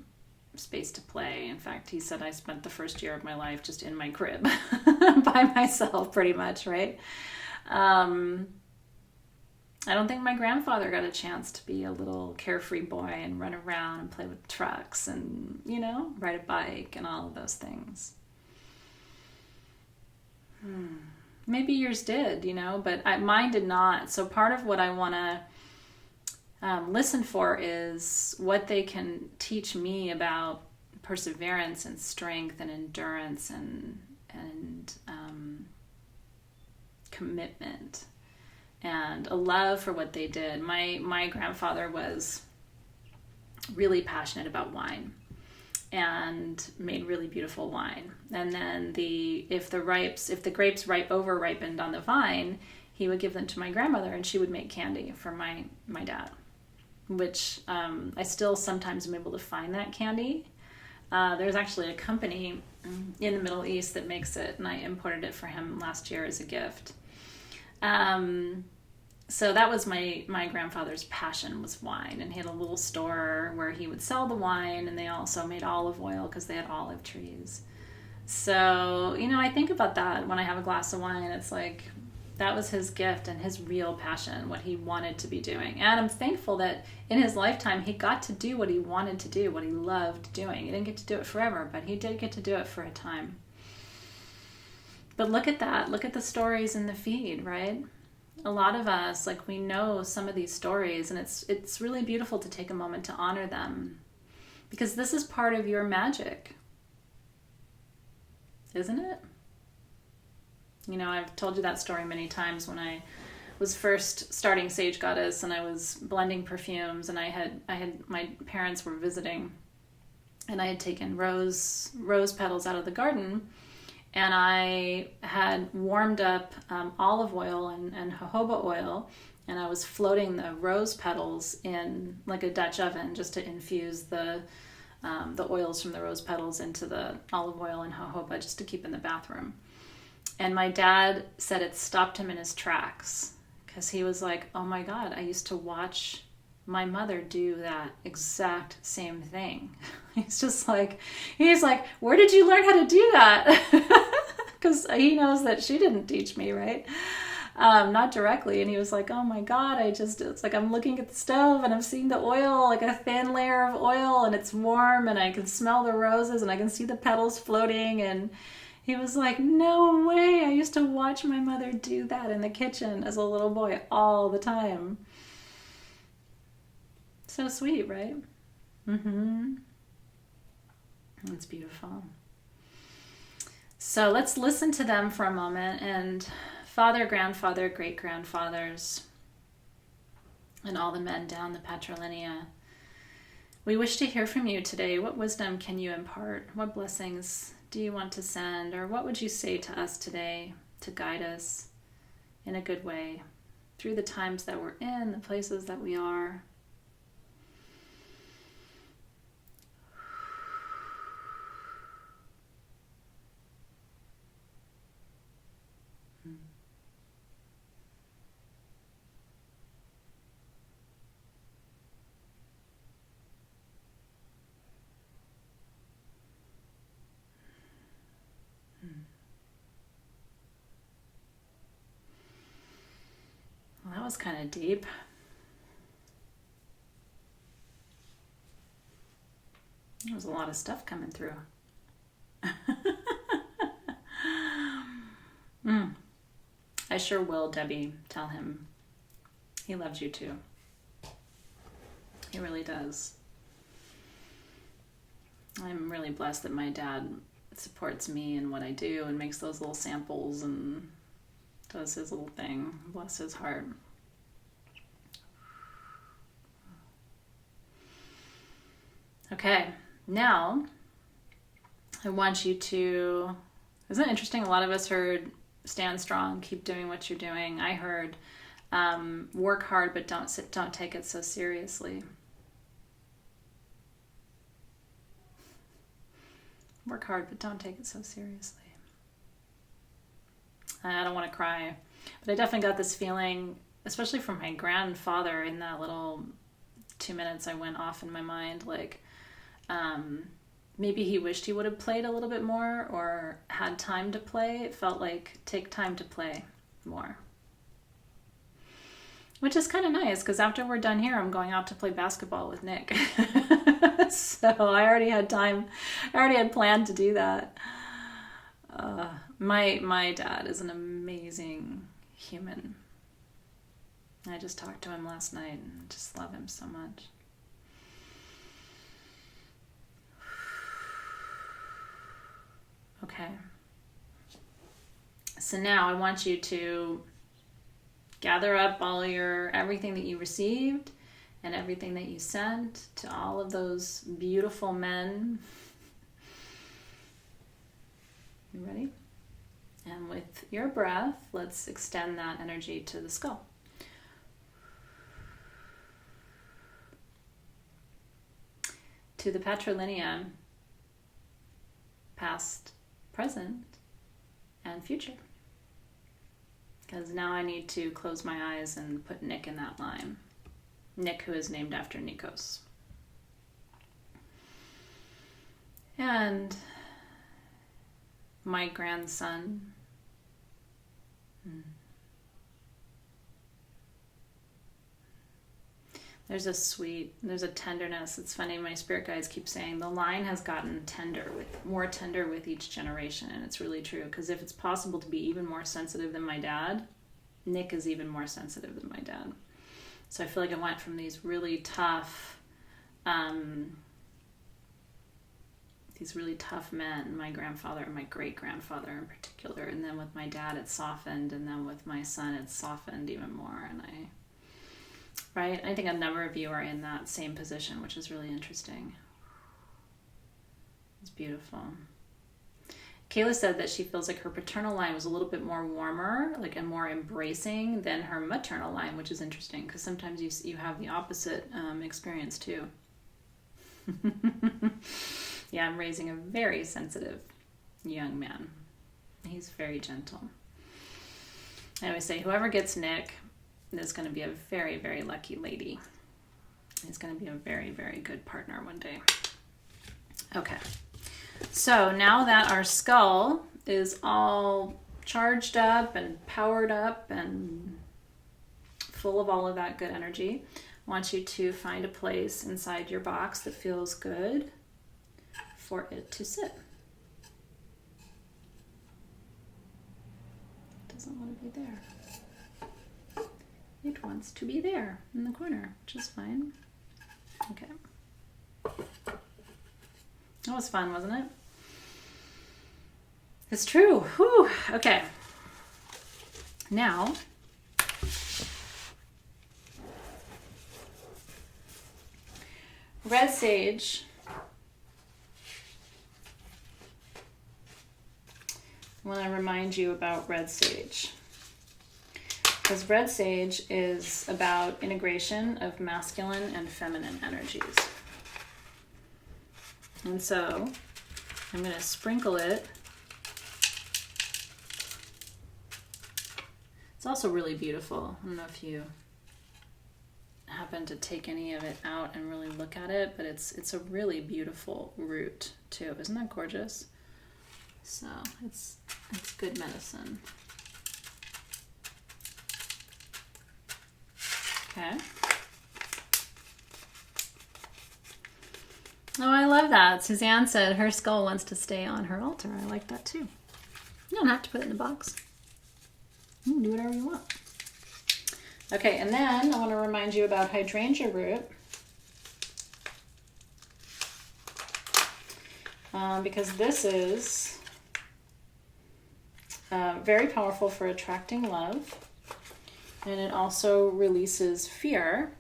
space to play. In fact, he said I spent the first year of my life just in my crib by myself, pretty much, right? I don't think my grandfather got a chance to be a little carefree boy and run around and play with trucks and, ride a bike and all of those things. Maybe yours did, but mine did not. So part of what I want to listen for is what they can teach me about perseverance and strength and endurance and commitment and a love for what they did. My grandfather was really passionate about wine and made really beautiful wine. And then if the grapes over ripened on the vine, he would give them to my grandmother, and she would make candy for my dad, which I still sometimes am able to find that candy. There's actually a company in the Middle East that makes it, and I imported it for him last year as a gift. So that was my grandfather's passion, was wine, and he had a little store where he would sell the wine, and they also made olive oil because they had olive trees. So, I think about that when I have a glass of wine. It's like, that was his gift and his real passion, what he wanted to be doing. And I'm thankful that in his lifetime, he got to do what he wanted to do, what he loved doing. He didn't get to do it forever, but he did get to do it for a time. But look at that. Look at the stories in the feed, right? A lot of us, we know some of these stories, and it's really beautiful to take a moment to honor them, because this is part of your magic, isn't it? You know, I've told you that story many times when I was first starting Sage Goddess and I was blending perfumes, and I had my parents were visiting, and I had taken rose petals out of the garden, and I had warmed up olive oil and jojoba oil, and I was floating the rose petals in like a Dutch oven just to infuse the oils from the rose petals into the olive oil and jojoba, just to keep in the bathroom. And my dad said it stopped him in his tracks, because he was like, oh my God, I used to watch my mother do that exact same thing. He's like, where did you learn how to do that? Because he knows that she didn't teach me, right? Not directly. And he was like, oh my God, it's like I'm looking at the stove and I'm seeing the oil, like a thin layer of oil, and it's warm, and I can smell the roses and I can see the petals floating. And he was like, no way, I used to watch my mother do that in the kitchen as a little boy all the time. So sweet, right? Mm-hmm. That's beautiful. So let's listen to them for a moment. And father, grandfather, great-grandfathers, and all the men down the patrilineal, we wish to hear from you today. What wisdom can you impart? What blessings do you want to send? Or what would you say to us today to guide us in a good way through the times that we're in, the places that we are? Well, that was kind of deep. There was a lot of stuff coming through. I sure will, Debbie. Tell him he loves you too. He really does. I'm really blessed that my dad supports me in what I do and makes those little samples and does his little thing. Bless his heart. Okay, now I want you to, isn't it interesting? A lot of us heard stand strong, keep doing what you're doing. I heard work hard, but don't take it so seriously. Work hard, but don't take it so seriously. I don't want to cry, but I definitely got this feeling, especially from my grandfather in that little 2 minutes I went off in my mind, like maybe he wished he would have played a little bit more or had time to play. It felt like take time to play more. Which is kind of nice, because after we're done here, I'm going out to play basketball with Nick. So I already had time. I already had planned to do that. My dad is an amazing human. I just talked to him last night and just love him so much. Okay. So now I want you to gather up everything that you received and everything that you sent to all of those beautiful men. You ready? And with your breath, let's extend that energy to the skull. To the patrilineal, past, present, and future. Because now I need to close my eyes and put Nick in that line. Nick, who is named after Nikos. And my grandson. There's a tenderness. It's funny, my spirit guides keep saying the line has gotten more tender with each generation, and it's really true, because if it's possible to be even more sensitive than my dad, Nick is even more sensitive than my dad. So I feel like I went from these really tough these really tough men, my grandfather and my great-grandfather in particular. And then with my dad, it's softened. And then with my son, it's softened even more. And I think a number of you are in that same position, which is really interesting. It's beautiful. Kayla said that she feels like her paternal line was a little bit more warmer, like and more embracing than her maternal line, which is interesting because sometimes you have the opposite experience too. Yeah, I'm raising a very sensitive young man. He's very gentle. I always say whoever gets Nick is going to be a very, very lucky lady. He's going to be a very, very good partner one day. Okay. So now that our skull is all charged up and powered up and full of all of that good energy, I want you to find a place inside your box that feels good for it to sit. It doesn't want to be there. It wants to be there in the corner, which is fine. Okay. That was fun, wasn't it? It's true. Whew. Okay. Now, red sage. I want to remind you about red sage. Because red sage is about integration of masculine and feminine energies. And so I'm going to sprinkle it. It's also really beautiful. I don't know if you happen to take any of it out and really look at it, but it's a really beautiful root too. Isn't that gorgeous? So it's good medicine. Okay. Oh, I love that. Suzanne said her skull wants to stay on her altar. I like that too. You don't have to put it in a box. You can do whatever you want. Okay, and then I want to remind you about hydrangea root. Because this is very powerful for attracting love. And it also releases fear.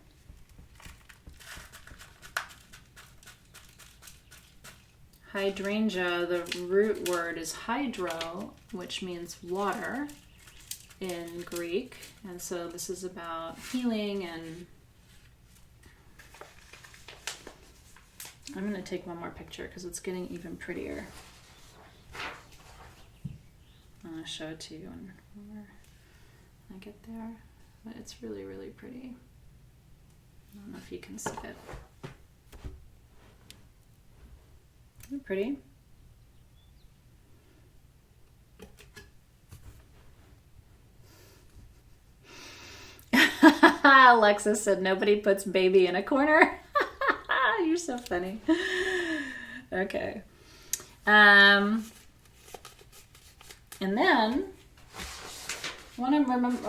Hydrangea, the root word is hydro, which means water in Greek. And so this is about healing. And I'm going to take one more picture because it's getting even prettier. I'm going to show it to you when I get there. But it's really, really pretty. I don't know if you can see it. Isn't it pretty? Alexis said nobody puts baby in a corner. You're so funny. Okay. And then I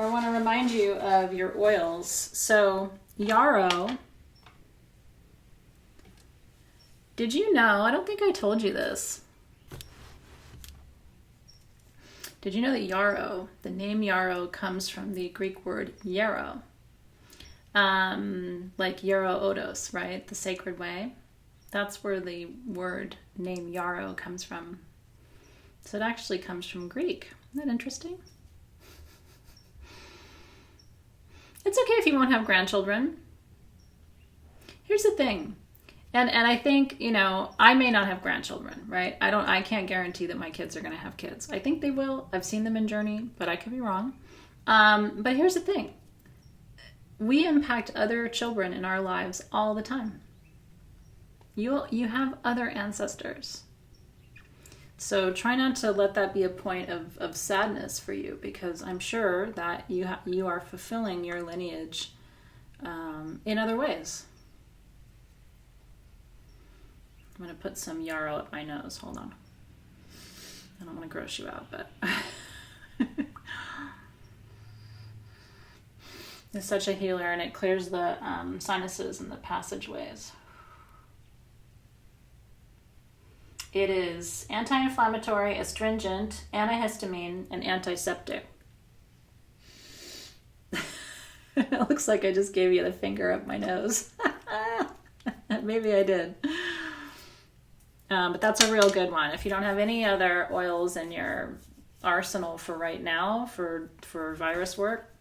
want to remind you of your oils. So yarrow. Did you know? I don't think I told you this. Did you know that yarrow, the name yarrow, comes from the Greek word yarrow? Like yarrow odos, right? The sacred way. That's where the word name yarrow comes from. So it actually comes from Greek. Isn't that interesting? It's okay if you won't have grandchildren. Here's the thing. And I think, I may not have grandchildren, right? I can't guarantee that my kids are going to have kids. I think they will. I've seen them in Journey, but I could be wrong. But here's the thing. We impact other children in our lives all the time. You have other ancestors. So try not to let that be a point of sadness for you, because I'm sure that you are fulfilling your lineage in other ways. I'm going to put some yarrow up my nose. Hold on. I don't want to gross you out, but it's such a healer, and it clears the sinuses and the passageways. It is anti-inflammatory, astringent, antihistamine, and antiseptic. It looks like I just gave you the finger up my nose. Maybe I did. But that's a real good one. If you don't have any other oils in your arsenal for right now, for virus work,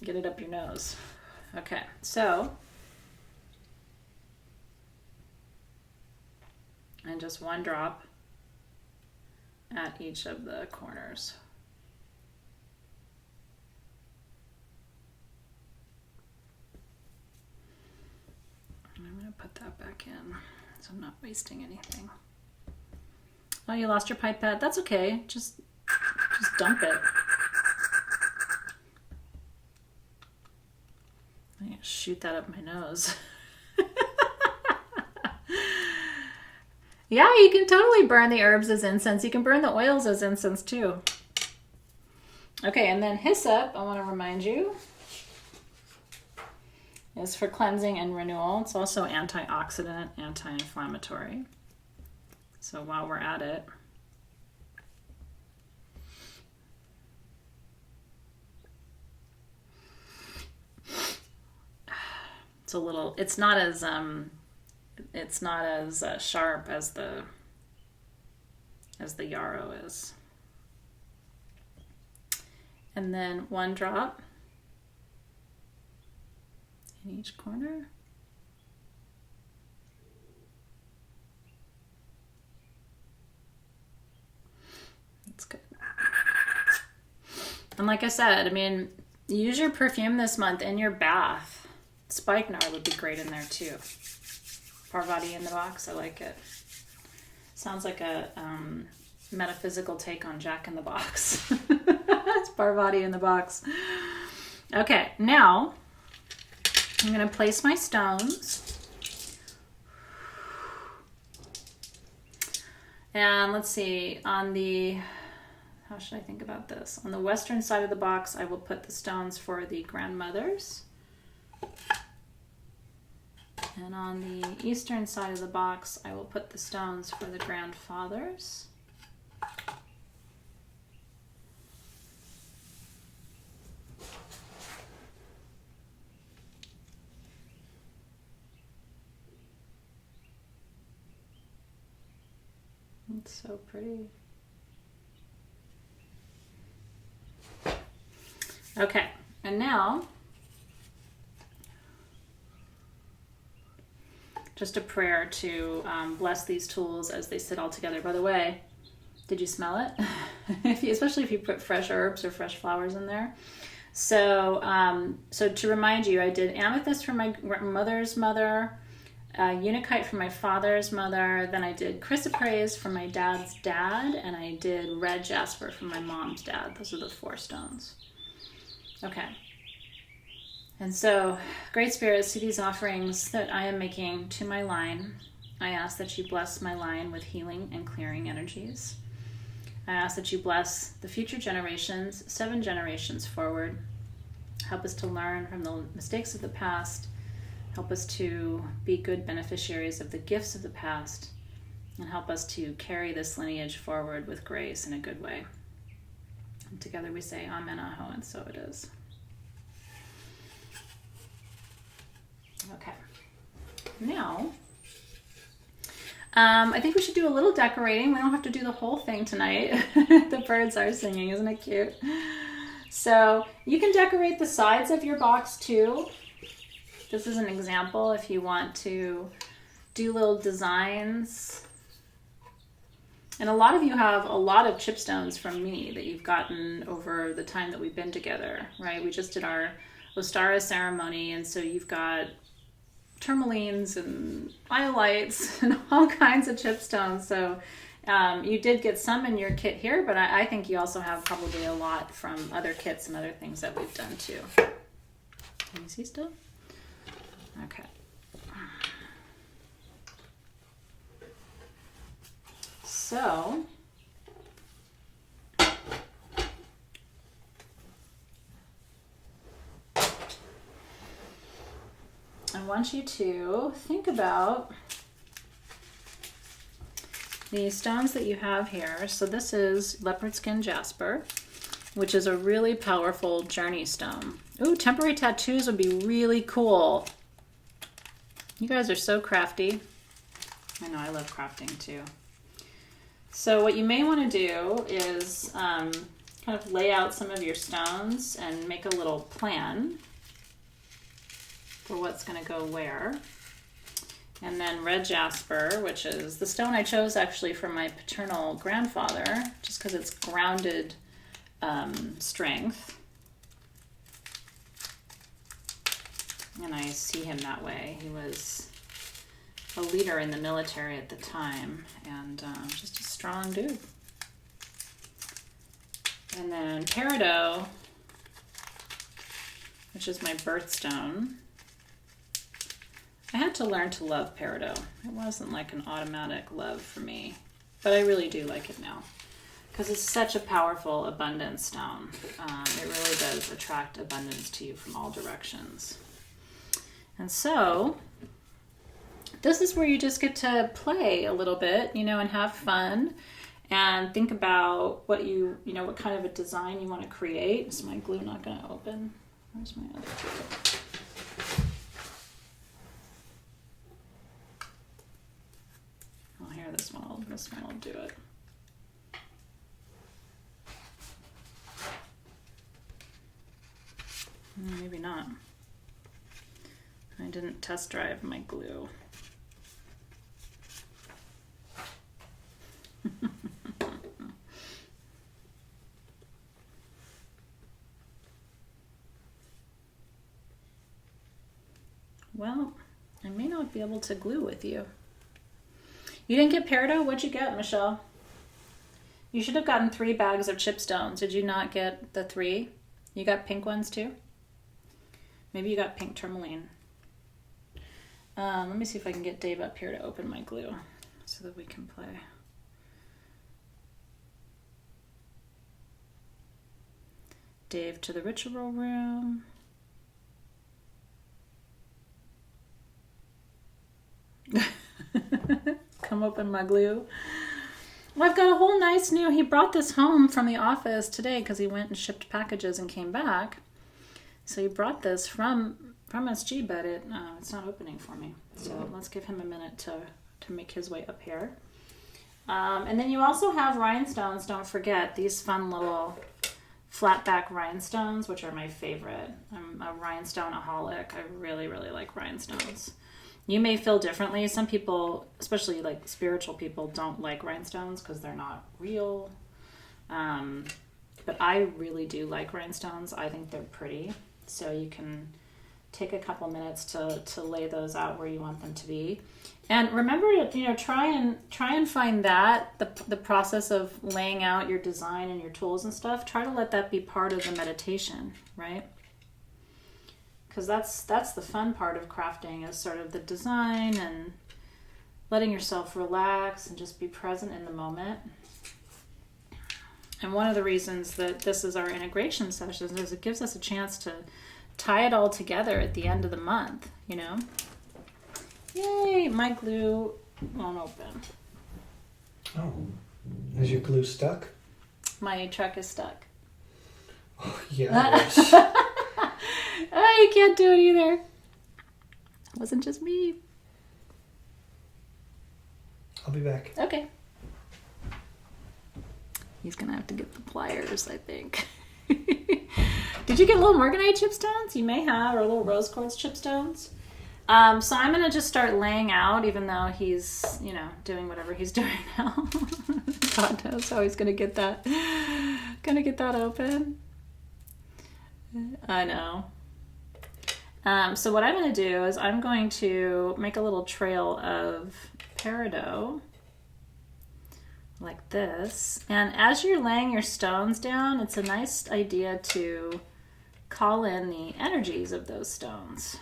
get it up your nose. Okay, so, and just one drop at each of the corners. And I'm going to put that back in so I'm not wasting anything. Oh, you lost your pipette? That's okay. Just dump it. I'm going to shoot that up my nose. Yeah, you can totally burn the herbs as incense. You can burn the oils as incense too. Okay, and then hyssop, I want to remind you, is for cleansing and renewal. It's also antioxidant, anti-inflammatory. So while we're at it, it's not as sharp as the yarrow is. And then one drop in each corner. That's good. And like I said, I mean, use your perfume this month in your bath. Spikenard would be great in there too. Parvati in the Box, I like it. Sounds like a metaphysical take on Jack in the Box. It's Parvati in the Box. Okay, now I'm going to place my stones. And let's see, how should I think about this? On the western side of the box, I will put the stones for the grandmothers. And on the eastern side of the box, I will put the stones for the grandfathers. It's so pretty. Okay, and now just a prayer to bless these tools as they sit all together. By the way, did you smell it? Especially if you put fresh herbs or fresh flowers in there. So, so to remind you, I did amethyst for my mother's mother, Unakite for my father's mother, then I did chrysoprase for my dad's dad, and I did red jasper for my mom's dad. Those are the 4 stones. Okay. And so, Great Spirits, to these offerings that I am making to my line, I ask that you bless my line with healing and clearing energies. I ask that you bless the future generations, 7 generations forward. Help us to learn from the mistakes of the past. Help us to be good beneficiaries of the gifts of the past. And help us to carry this lineage forward with grace in a good way. And together we say, Amen, Aho, and so it is. Okay. Now, I think we should do a little decorating. We don't have to do the whole thing tonight. The birds are singing, isn't it cute? So you can decorate the sides of your box too. This is an example if you want to do little designs. And a lot of you have a lot of chipstones from me that you've gotten over the time that we've been together, right? We just did our Ostara ceremony, and so you've got tourmalines and iolites and all kinds of chipstones. So you did get some in your kit here, but I think you also have probably a lot from other kits and other things that we've done too. Can you see still? Okay. So I want you to think about the stones that you have here, so this is leopard skin jasper, which is a really powerful journey stone. Ooh, temporary tattoos would be really cool. You guys are so crafty. I know, I love crafting too. So what you may want to do is kind of lay out some of your stones and make a little plan for what's going to go where. And then red jasper, which is the stone I chose actually from my paternal grandfather, just because it's grounded strength. And I see him that way. He was a leader in the military at the time, and just a strong dude. And then peridot, which is my birthstone. I had to learn to love peridot. It wasn't like an automatic love for me, but I really do like it now because it's such a powerful abundance stone. It really does attract abundance to you from all directions. And so this is where you just get to play a little bit, and have fun and think about what what kind of a design you want to create. Is my glue not going to open? Where's my other glue? Oh, here, this one will do it. Maybe not. I didn't test drive my glue. Well, I may not be able to glue with you. You didn't get peridot? What'd you get, Michelle? You should have gotten 3 bags of chipstones. Did you not get the 3? You got pink ones too? Maybe you got pink tourmaline. Let me see if I can get Dave up here to open my glue so that we can play. Dave to the ritual room. Come open my glue. Well, I've got a whole nice new, he brought this home from the office today because he went and shipped packages and came back. So he brought this from SG, but it's not opening for me. So let's give him a minute to make his way up here. And then you also have rhinestones. Don't forget these fun little flat back rhinestones, which are my favorite. I'm a rhinestone-aholic. I really, really like rhinestones. You may feel differently. Some people, especially like spiritual people, don't like rhinestones because they're not real. But I really do like rhinestones. I think they're pretty. So you can take a couple minutes to lay those out where you want them to be. And remember to try and find that the process of laying out your design and your tools and stuff. Try to let that be part of the meditation, right? Because that's the fun part of crafting, is sort of the design and letting yourself relax and just be present in the moment. And one of the reasons that this is our integration sessions is it gives us a chance to tie it all together at the end of the month, Yay, my glue won't open. Oh, is your glue stuck? My truck is stuck. Oh, yeah. Oh, you can't do it either. It wasn't just me. I'll be back. Okay. He's going to have to get the pliers, I think. Did you get little Morganite chipstones? You may have, or little rose quartz chipstones. So I'm going to just start laying out, even though he's, doing whatever he's doing now. God knows how he's going to get that open. I know. So what I'm going to do is I'm going to make a little trail of peridot like this. And as you're laying your stones down, it's a nice idea to call in the energies of those stones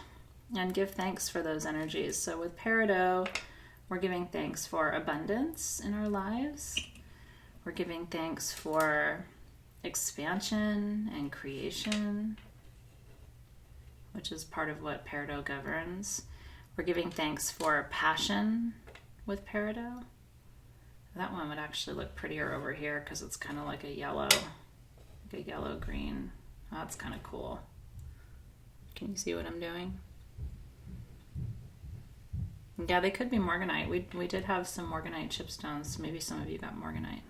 and give thanks for those energies. So with peridot, we're giving thanks for abundance in our lives. We're giving thanks for expansion and creation, which is part of what peridot governs. We're giving thanks for passion with peridot. one would actually look prettier over here because it's kind of like a yellow green. Oh, that's kind of cool. Can you see what I'm doing? Yeah, they could be morganite. We did have some morganite chipstones, so maybe some of you got morganite.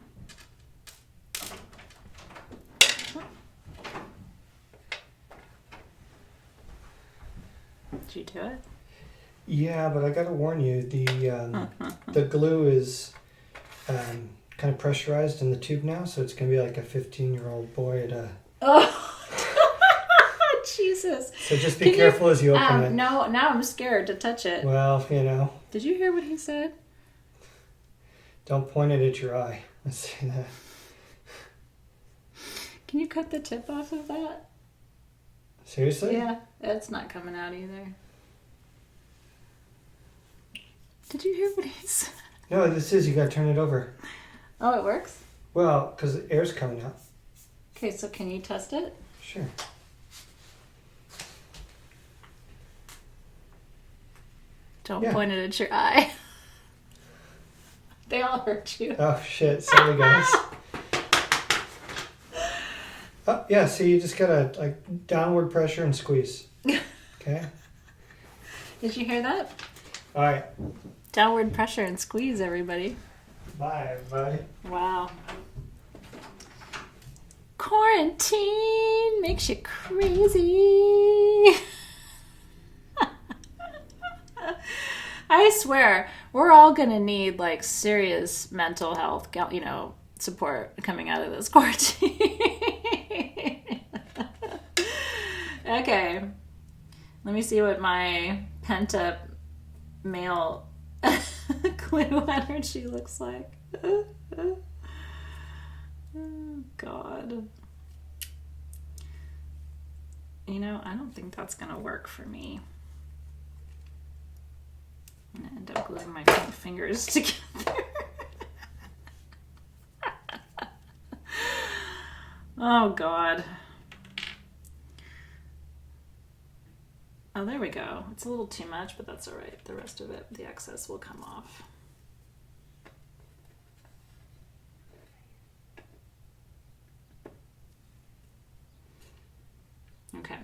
Did you do it? Yeah, but I gotta warn you, the glue is kind of pressurized in the tube now, so it's gonna be like a 15-year-old boy at a... Oh, Jesus. So just be careful as you open it. No, now I'm scared to touch it. Well, you know. Did you hear what he said? Don't point it at your eye. Let's say that. Can you cut the tip off of that? Seriously? Yeah, it's not coming out either. Did you hear what he said? No, you gotta turn it over. Oh, it works? Well, because the air's coming out. Okay, so can you test it? Sure. Don't point it at your eye. They all hurt you. Oh, shit. Sorry, guys. Oh, yeah, so you just gotta, like, downward pressure and squeeze. Okay? Did you hear that? All right. Downward pressure and squeeze, everybody. Bye, everybody. Wow. Quarantine makes you crazy. I swear, we're all gonna need like serious mental health, support coming out of this quarantine. Okay, let me see what my pent-up male glue energy looks like. Oh, God. I don't think that's gonna work for me. I'm gonna end up gluing my fingers together. Oh, God. Oh, there we go. It's a little too much, but that's all right. The rest of it, the excess, will come off. Okay.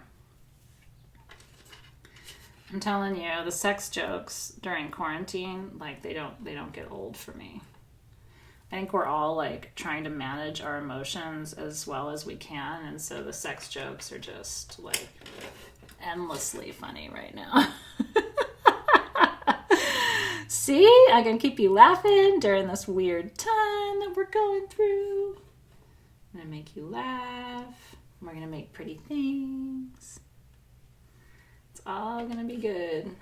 I'm telling you, the sex jokes during quarantine, like they don't get old for me. I think we're all like trying to manage our emotions as well as we can, and so the sex jokes are just like endlessly funny right now. See, I can keep you laughing during this weird time that we're going through. I'm gonna make you laugh. We're gonna make pretty things. It's all gonna be good.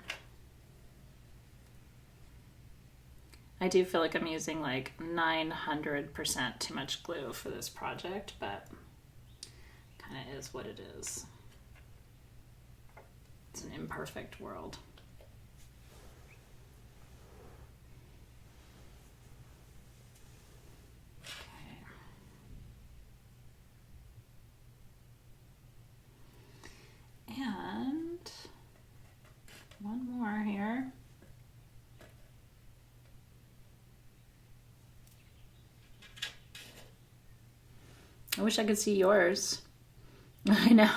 I do feel like I'm using like 900% too much glue for this project, but kind of is what it is. It's an imperfect world. Okay. And one more here. I wish I could see yours. I know.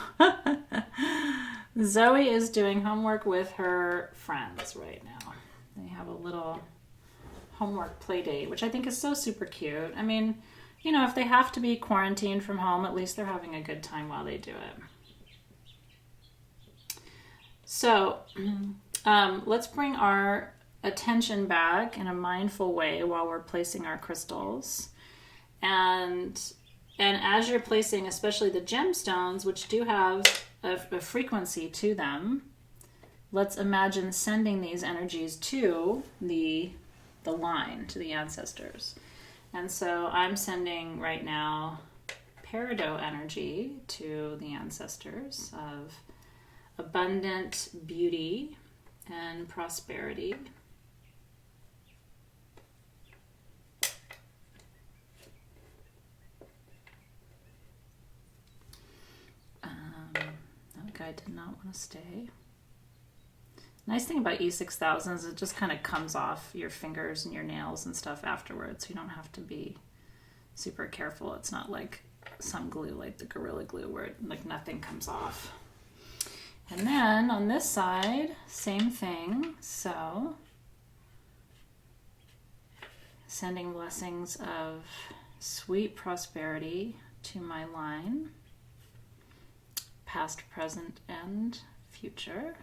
Zoe is doing homework with her friends right now. They have a little homework play date, which I think is so super cute. I mean, if they have to be quarantined from home, at least they're having a good time while they do it. So let's bring our attention back in a mindful way while we're placing our crystals. And as you're placing, especially the gemstones, which do have a frequency to them, let's imagine sending these energies to the line, to the ancestors. And so I'm sending right now peridot energy to the ancestors of abundant beauty and prosperity. That guy did not want to stay. Nice thing about E6000 is it just kind of comes off your fingers and your nails and stuff afterwards. You don't have to be super careful. It's not like some glue like the Gorilla Glue where like nothing comes off. And then on this side, same thing. So sending blessings of sweet prosperity to my line, past, present, and future.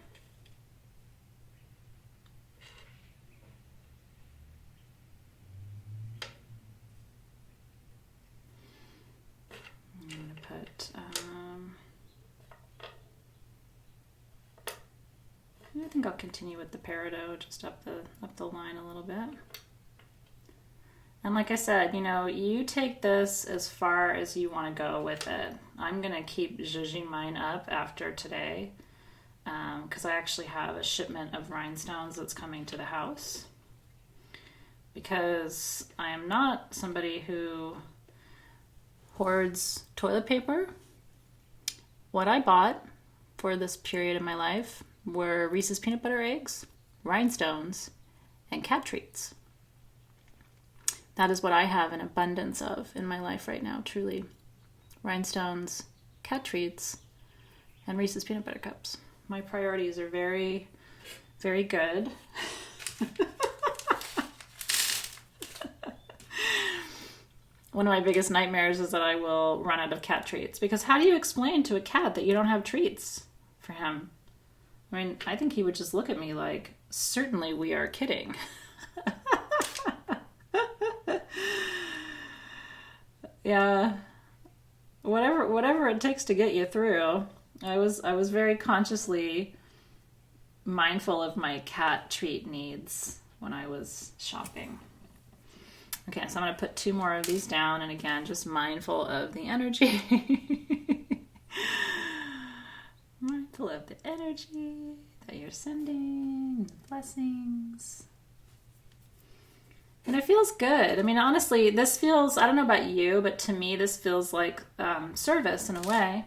I'm going to put, I think I'll continue with the peridot just up the line a little bit. And like I said, you know, you take this as far as you want to go with it. I'm going to keep zhuzhing mine up after today because I actually have a shipment of rhinestones that's coming to the house. Because I am not somebody who hoards toilet paper. What I bought for this period of my life were Reese's peanut butter eggs, rhinestones, and cat treats. That is what I have an abundance of in my life right now, truly. Rhinestones, cat treats, and Reese's peanut butter cups. My priorities are very, very good. One of my biggest nightmares is that I will run out of cat treats. Because how do you explain to a cat that you don't have treats for him? I mean, I think he would just look at me like, certainly we are kidding. Yeah, whatever it takes to get you through. I was very consciously mindful of my cat treat needs when I was shopping. Okay, so I'm going to put 2 more of these down, and again, just mindful of the energy. Mindful of the energy that you're sending, blessings. And it feels good. I mean, honestly, this feels, I don't know about you, but to me, this feels like service in a way.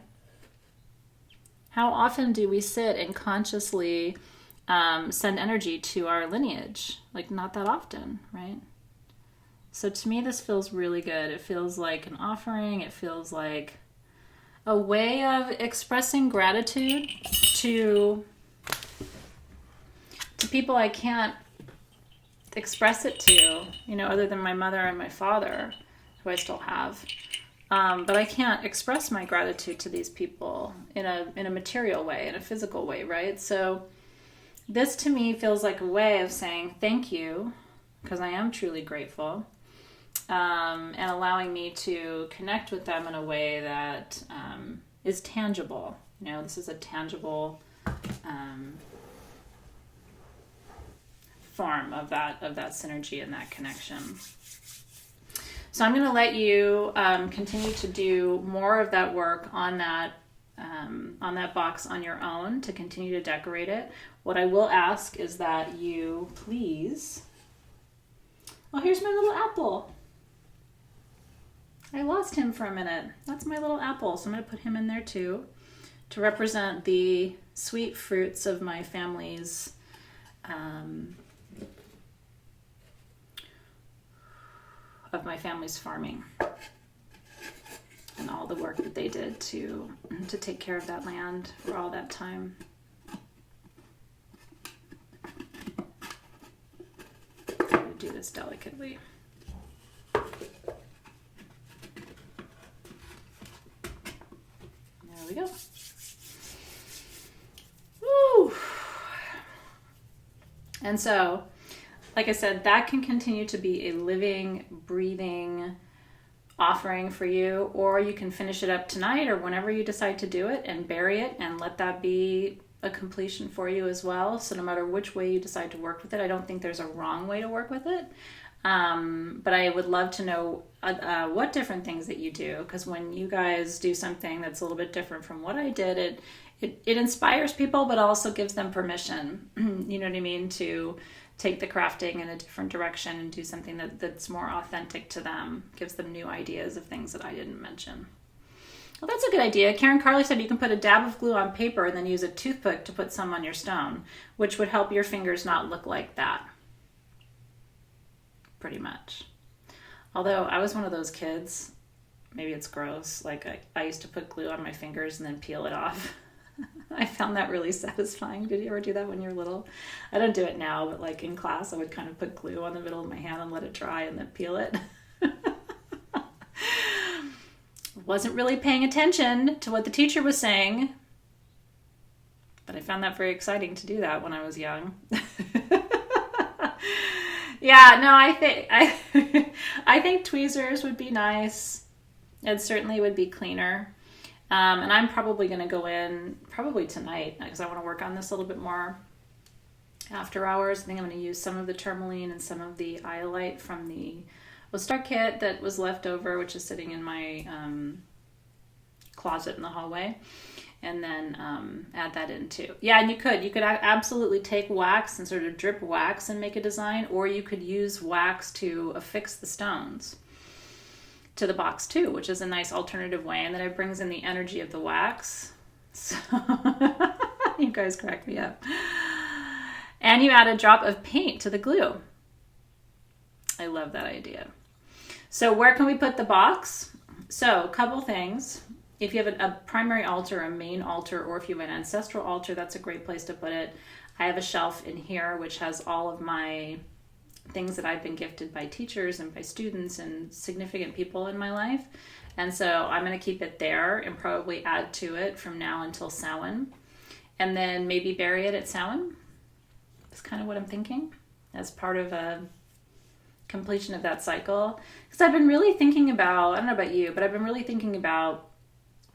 How often do we sit and consciously send energy to our lineage? Like, not that often, right? So to me, this feels really good. It feels like an offering. It feels like a way of expressing gratitude to people I can't express it to, you know, other than my mother and my father, who I still have. But I can't express my gratitude to these people in a material way, in a physical way, right? So this to me feels like a way of saying thank you, because I am truly grateful, and allowing me to connect with them in a way that is tangible. You know, this is a tangible form of that synergy and that connection. So I'm going to let you continue to do more of that work on that box on your own to continue to decorate it. What I will ask is that you please... Oh, here's my little apple. I lost him for a minute. That's my little apple, so I'm going to put him in there too to represent the sweet fruits of my family's farming and all the work that they did to take care of that land for all that time. I'm going to do this delicately. There we go. Woo! And so, like I said, that can continue to be a living, breathing offering for you, or you can finish it up tonight or whenever you decide to do it and bury it and let that be a completion for you as well. So no matter which way you decide to work with it, I don't think there's a wrong way to work with it. But I would love to know what different things that you do, because when you guys do something that's a little bit different from what I did, it inspires people, but also gives them permission, you know what I mean, to take the crafting in a different direction and do something that's more authentic to them, gives them new ideas of things that I didn't mention. Well, that's a good idea. Karen Carley said you can put a dab of glue on paper and then use a toothpick to put some on your stone, which would help your fingers not look like that. Pretty much. Although I was one of those kids, maybe it's gross, like I used to put glue on my fingers and then peel it off. I found that really satisfying. Did you ever do that when you were little? I don't do it now, but like in class, I would kind of put glue on the middle of my hand and let it dry and then peel it. Wasn't really paying attention to what the teacher was saying, but I found that very exciting to do that when I was young. Yeah, no, I think tweezers would be nice. It certainly would be cleaner. And I'm probably going to go in probably tonight because I want to work on this a little bit more after hours. I think I'm going to use some of the tourmaline and some of the iolite from the Star kit that was left over, which is sitting in my closet in the hallway, and then add that in too. Yeah, and you could absolutely take wax and sort of drip wax and make a design, or you could use wax to affix the stones to the box too, which is a nice alternative way, and then it brings in the energy of the wax. So you guys crack me up. And you add a drop of paint to the glue. I love that idea. So where can we put the box? So a couple things. If you have a primary altar, a main altar, or if you have an ancestral altar, that's a great place to put it. I have a shelf in here which has all of my things that I've been gifted by teachers and by students and significant people in my life. And so I'm going to keep it there and probably add to it from now until Samhain. And then maybe bury it at Samhain. That's kind of what I'm thinking as part of a completion of that cycle. Because I've been really thinking about, I don't know about you, but I've been really thinking about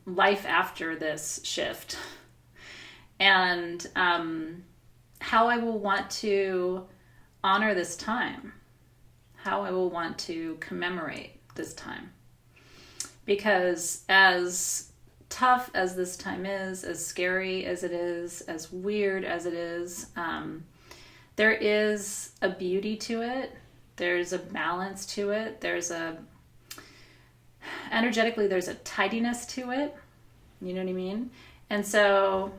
life after this shift and how I will want to honor this time, how I will want to commemorate this time. Because as tough as this time is, as scary as it is, as weird as it is, there is a beauty to it. There's a balance to it. Energetically, there's a tidiness to it. You know what I mean? And so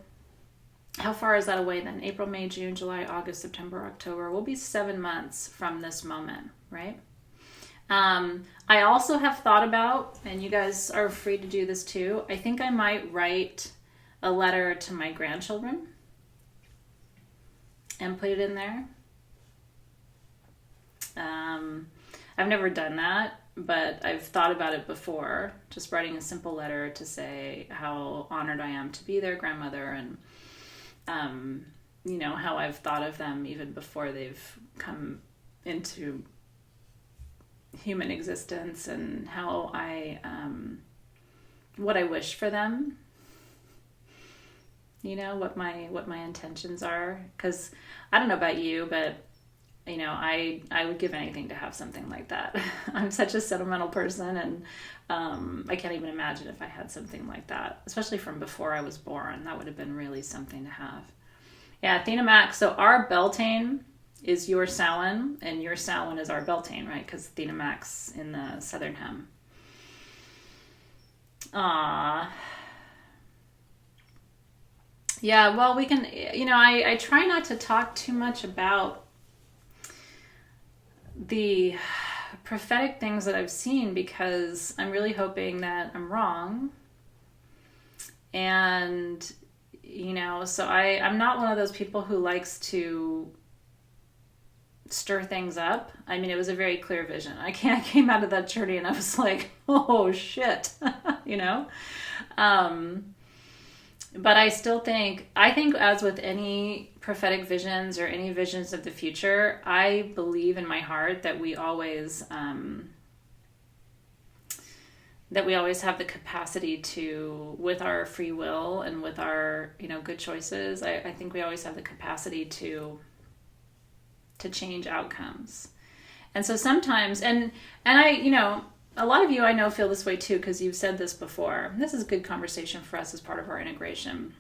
how far is that away then? April, May, June, July, August, September, October. We'll be 7 months from this moment, right? I also have thought about, and you guys are free to do this too, I think I might write a letter to my grandchildren and put it in there. I've never done that, but I've thought about it before, just writing a simple letter to say how honored I am to be their grandmother and, how I've thought of them even before they've come into human existence and how what I wish for them, what my intentions are. 'Cause I don't know about you, but I would give anything to have something like that. I'm such a sentimental person, and I can't even imagine if I had something like that, especially from before I was born. That would have been really something to have. Yeah, Athena Max. So our Beltane is your Samhain, and your Samhain is our Beltane, right? Because Athena Max in the Southern Hem. Yeah, well, we can, I try not to talk too much about the prophetic things that I've seen because I'm really hoping that I'm wrong. And, so I'm not one of those people who likes to stir things up. I mean, it was a very clear vision. I came out of that journey and I was like, oh shit, But I still think as with any prophetic visions or any visions of the future, I believe in my heart that we always have the capacity to, with our free will and with our, good choices, I think we always have the capacity to change outcomes. And so sometimes, and I, a lot of you I know feel this way too, because you've said this before. This is a good conversation for us as part of our integration.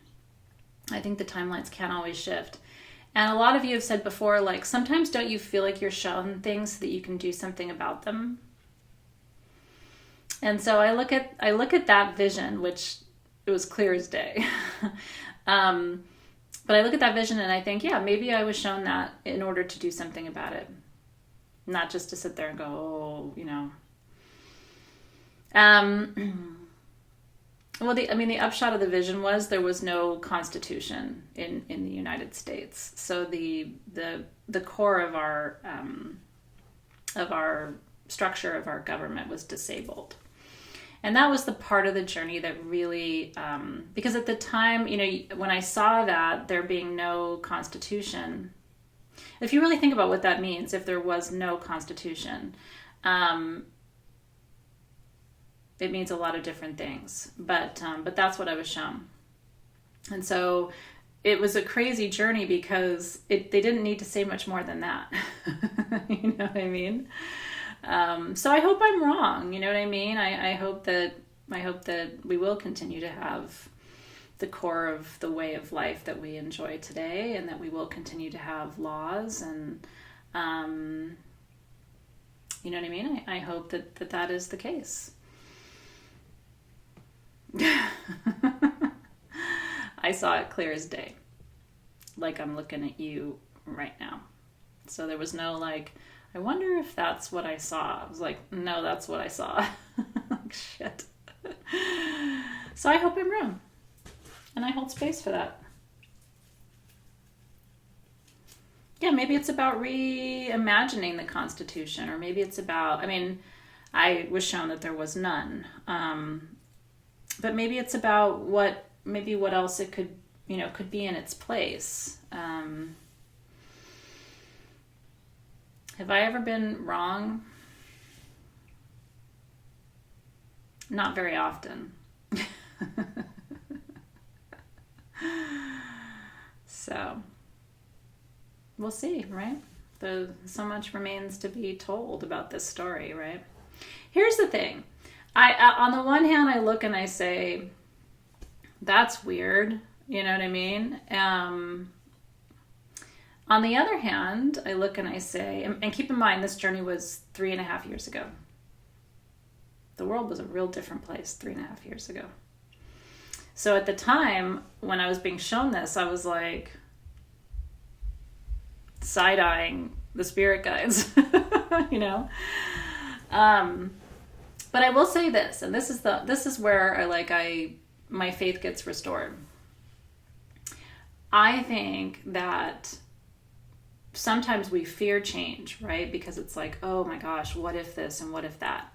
I think the timelines can always shift. And a lot of you have said before, like, sometimes don't you feel like you're shown things so that you can do something about them? And so I look at that vision, which it was clear as day. But I look at that vision and I think, yeah, maybe I was shown that in order to do something about it, not just to sit there and go, oh, you know. Well, the upshot of the vision was there was no constitution in the United States. So the core of our structure of our government was disabled. And that was the part of the journey that really, because at the time, you know, when I saw that there being no constitution, if you really think about what that means, if there was no constitution, it means a lot of different things. But that's what I was shown. And so it was a crazy journey because they didn't need to say much more than that. You know what I mean? So I hope I'm wrong. You know what I mean? I hope that we will continue to have the core of the way of life that we enjoy today, and that we will continue to have laws, and you know what I mean? I hope that is the case. I saw it clear as day, like I'm looking at you right now. So there was no like, I wonder if that's what I saw. I was like, no, that's what I saw. Like, shit. So I hope I'm wrong. And I hold space for that. Yeah, maybe it's about reimagining the Constitution, or maybe it's about, I mean, I was shown that there was none. But maybe it's about what else it could be in its place. Have I ever been wrong? Not very often. So, we'll see, right? So much remains to be told about this story, right? Here's the thing. I on the one hand, I look and I say, that's weird. You know what I mean? On the other hand, I look and I say, and keep in mind, this journey was 3.5 years ago. The world was a real different place 3.5 years ago. So at the time when I was being shown this, I was like side-eyeing the spirit guides, you know? But I will say this, and this is where my faith gets restored. I think that sometimes we fear change, right? Because it's like, oh my gosh, what if this and what if that?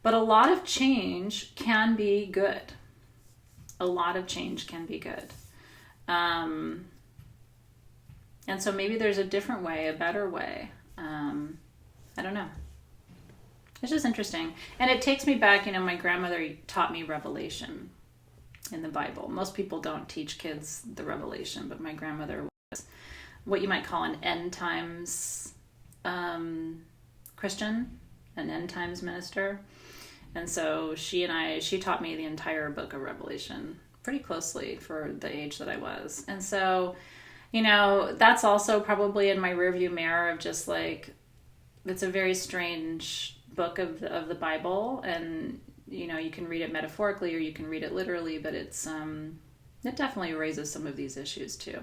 But a lot of change can be good. A lot of change can be good. And so maybe there's a different way, a better way. I don't know. It's just interesting. And it takes me back, my grandmother taught me Revelation in the Bible. Most people don't teach kids the Revelation, but my grandmother was what you might call an end times Christian, an end times minister. And so she taught me the entire book of Revelation pretty closely for the age that I was. And so, that's also probably in my rearview mirror of just like, it's a very strange book of the Bible, and you can read it metaphorically or you can read it literally, but it's it definitely raises some of these issues too.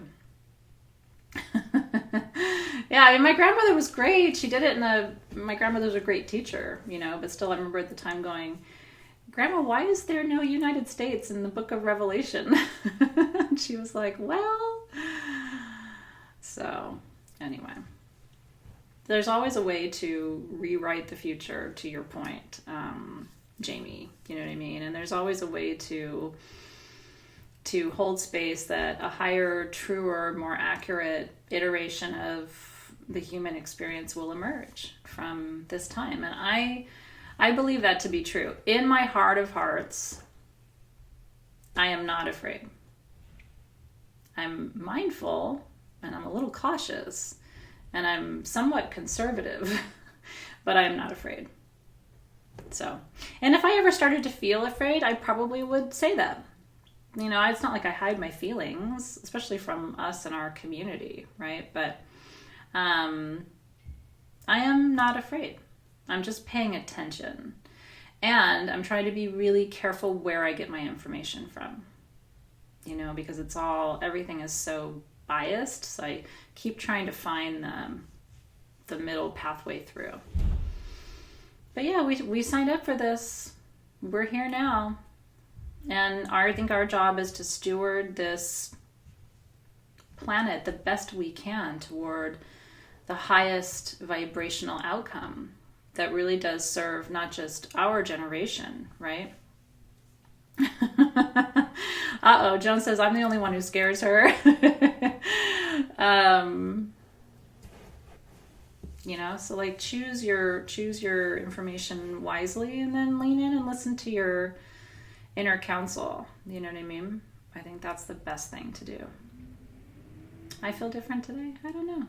Yeah, I mean, my grandmother was great. She did it my grandmother's a great teacher, but still I remember at the time going, Grandma, why is there no United States in the book of Revelation? And she was like, well, so anyway. There's always a way to rewrite the future, to your point, Jamie, you know what I mean? And there's always a way to hold space that a higher, truer, more accurate iteration of the human experience will emerge from this time. And I believe that to be true. In my heart of hearts, I am not afraid. I'm mindful and I'm a little cautious. And I'm somewhat conservative, but I'm not afraid. So, and if I ever started to feel afraid, I probably would say that. It's not like I hide my feelings, especially from us and our community, right? But I am not afraid. I'm just paying attention. And I'm trying to be really careful where I get my information from, because everything is so biased. So I keep trying to find the middle pathway through. But yeah, we signed up for this. We're here now. And I think our job is to steward this planet the best we can toward the highest vibrational outcome that really does serve not just our generation, right? Uh-oh, Joan says I'm the only one who scares her. So like choose your information wisely, and then lean in and listen to your inner counsel. You know what I mean? I think that's the best thing to do. I feel different today. I don't know.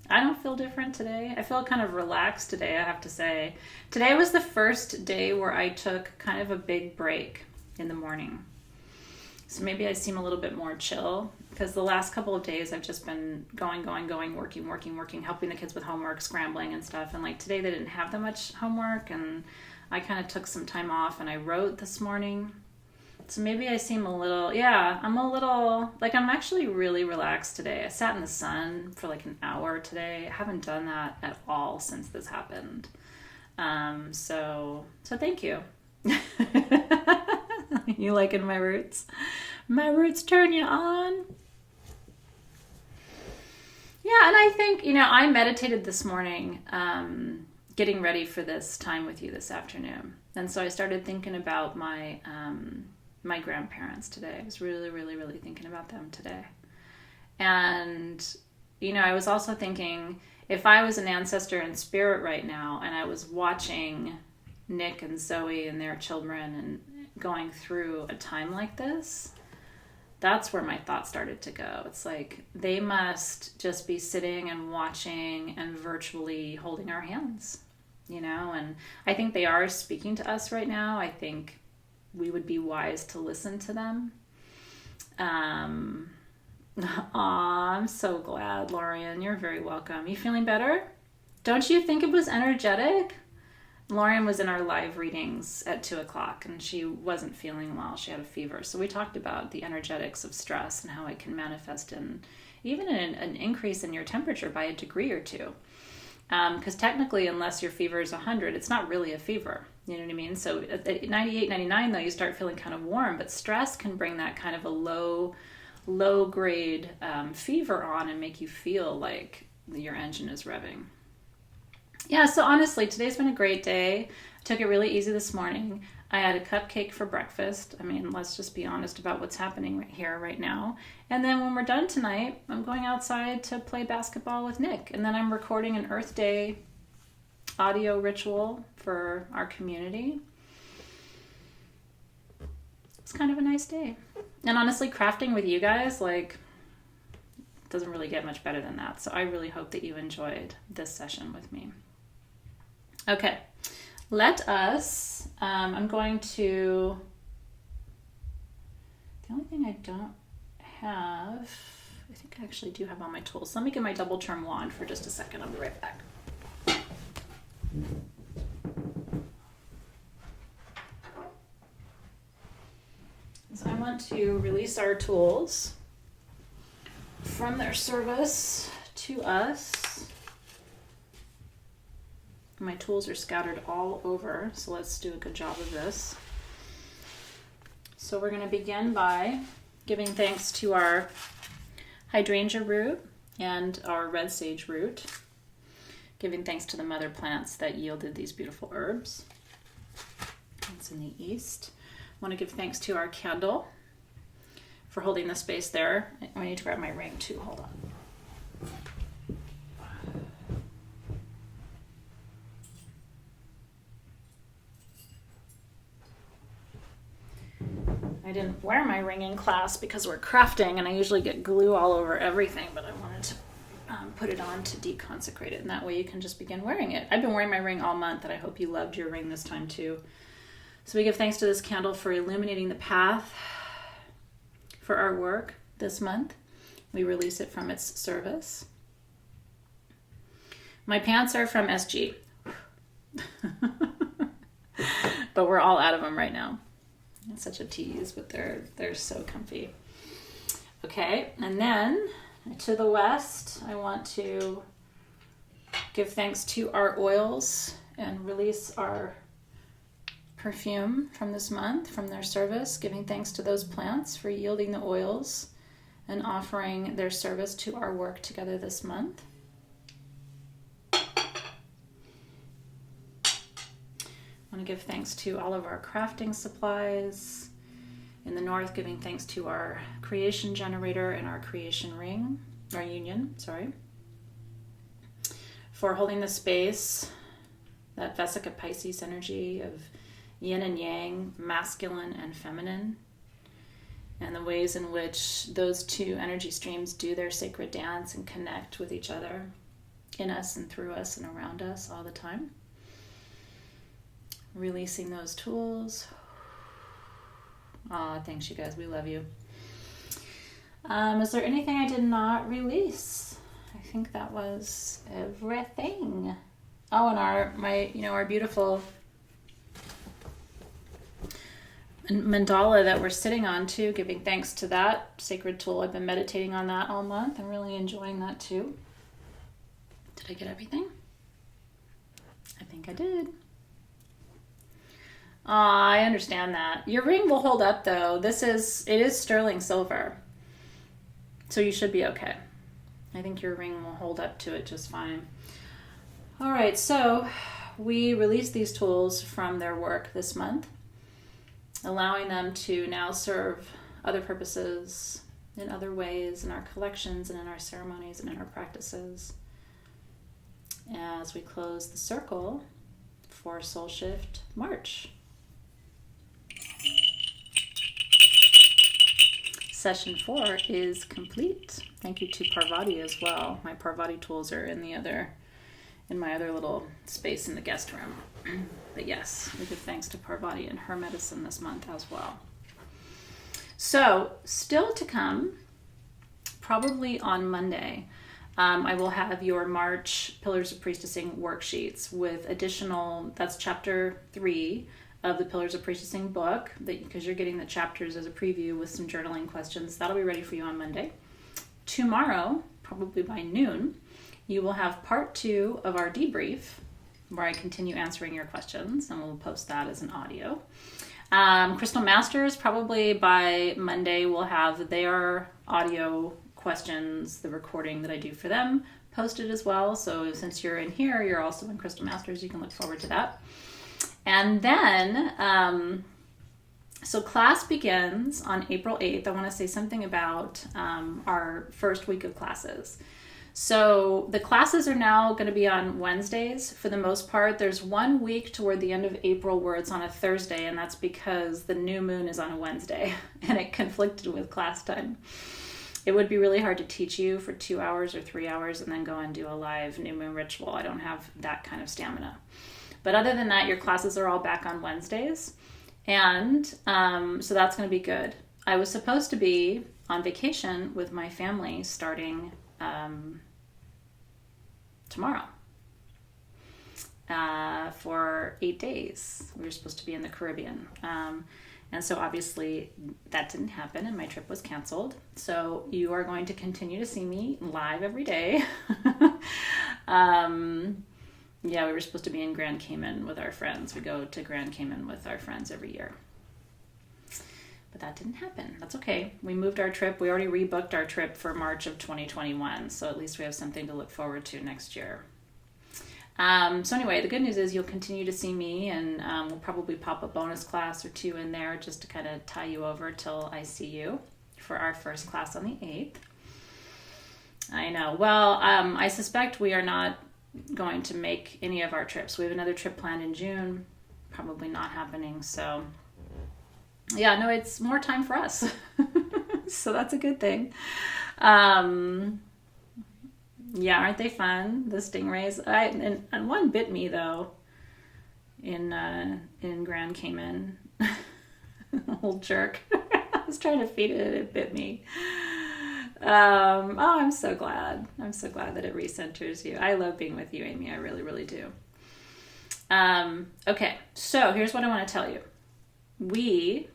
I don't feel different today. I feel kind of relaxed today, I have to say. Today was the first day where I took kind of a big break in the morning. So maybe I seem a little bit more chill, because the last couple of days I've just been going, working, helping the kids with homework, scrambling and stuff. And like today they didn't have that much homework, and I kind of took some time off and I wrote this morning. So maybe I seem I'm actually really relaxed today. I sat in the sun for like an hour today. I haven't done that at all since this happened. So thank you. You liking my roots? My roots turn you on? Yeah, and I think, I meditated this morning, getting ready for this time with you this afternoon. And so I started thinking about my grandparents today. I was really, really, really thinking about them today. And, I was also thinking, if I was an ancestor in spirit right now and I was watching Nick and Zoe and their children and going through a time like this, that's where my thoughts started to go. It's like they must just be sitting and watching and virtually holding our hands, and I think they are speaking to us right now. I think we would be wise to listen to them. I'm so glad, Lorian. You're very welcome. You feeling better? Don't you think it was energetic? Lorian was in our live readings at 2:00 and she wasn't feeling well. She had a fever. So we talked about the energetics of stress and how it can manifest in even an increase in your temperature by a degree or two. Because technically, unless your fever is 100, it's not really a fever. You know what I mean? So at 98, 99, though, you start feeling kind of warm. But stress can bring that kind of a low grade fever on and make you feel like your engine is revving. Yeah, so honestly, today's been a great day. I took it really easy this morning. I had a cupcake for breakfast. I mean, let's just be honest about what's happening right now. And then when we're done tonight, I'm going outside to play basketball with Nick. And then I'm recording an Earth Day audio ritual for our community. It's kind of a nice day. And honestly, crafting with you guys, doesn't really get much better than that. So I really hope that you enjoyed this session with me. Okay, let us, I'm going to, the only thing I don't have, I think I actually do have all my tools. So let me get my double term wand for just a second. I'll be right back. So I want to release our tools from their service to us. My tools are scattered all over, so let's do a good job of this. So we're going to begin by giving thanks to our hydrangea root and our red sage root, giving thanks to the mother plants that yielded these beautiful herbs. It's in the east. I want to give thanks to our candle for holding the space there. I need to grab my ring too. Hold on. I didn't wear my ring in class because we're crafting and I usually get glue all over everything, but I wanted to put it on to deconsecrate it, and that way you can just begin wearing it. I've been wearing my ring all month, and I hope you loved your ring this time too. So we give thanks to this candle for illuminating the path for our work this month. We release it from its service. My pants are from SG. But we're all out of them right now. It's such a tease, but they're so comfy. Okay, and then to the west, I want to give thanks to our oils and release our perfume from this month, from their service, giving thanks to those plants for yielding the oils and offering their service to our work together this month. I want to give thanks to all of our crafting supplies. In the north, giving thanks to our creation generator and our creation ring, our union, for holding the space, that Vesica Pisces energy of yin and yang, masculine and feminine, and the ways in which those two energy streams do their sacred dance and connect with each other in us and through us and around us all the time. Releasing those tools. Thanks you guys, we love you. Is there anything I did not release? I think that was everything. Oh, and our beautiful mandala that we're sitting on too, giving thanks to that sacred tool. I've been meditating on that all month. I'm really enjoying that too. Did I get everything? I think I did. I understand that. Your ring will hold up though. It is sterling silver. So you should be okay. I think your ring will hold up to it just fine. All right, so we released these tools from their work this month, allowing them to now serve other purposes in other ways in our collections and in our ceremonies and in our practices. As we close the circle for Soul Shift March. Session 4 is complete. Thank you to Parvati as well. My Parvati tools are in my other little space in the guest room. But yes, we give thanks to Parvati and her medicine this month as well. So, still to come, probably on Monday, I will have your March Pillars of Priestessing worksheets with additional, that's chapter 3 of the Pillars of Priestessing book, because you're getting the chapters as a preview with some journaling questions. That'll be ready for you on Monday. Tomorrow, probably by noon, you will have part 2 of our debrief, where I continue answering your questions, and we'll post that as an audio. Crystal Masters, probably by Monday, will have their audio questions, the recording that I do for them, posted as well. So since you're in here, you're also in Crystal Masters, you can look forward to that. And then, so class begins on April 8th. I want to say something about our first week of classes. So the classes are now going to be on Wednesdays for the most part. There's 1 week toward the end of April where it's on a Thursday, and that's because the new moon is on a Wednesday, and it conflicted with class time. It would be really hard to teach you for 2 hours or 3 hours and then go and do a live new moon ritual. I don't have that kind of stamina. But other than that, your classes are all back on Wednesdays. And so that's going to be good. I was supposed to be on vacation with my family starting tomorrow for 8 days. We were supposed to be in the Caribbean. And so obviously that didn't happen and my trip was canceled. So you are going to continue to see me live every day. Yeah, we were supposed to be in Grand Cayman with our friends. We go to Grand Cayman with our friends every year. But that didn't happen. That's okay. We moved our trip. We already rebooked our trip for March of 2021. So at least we have something to look forward to next year. So anyway, the good news is you'll continue to see me, and we'll probably pop a bonus class or 2 in there just to kind of tie you over till I see you for our first class on the 8th. I know. Well, I suspect we are not going to make any of our trips. We have another trip planned in June, probably not happening. So yeah, no, it's more time for us. So that's a good thing. Yeah, aren't they fun, the stingrays? And one bit me though in Grand Cayman. Old jerk. I was trying to feed it, it bit me. I'm so glad. I'm so glad that it recenters you. I love being with you, Amy. I really, really do. Okay, so here's what I want to tell you. We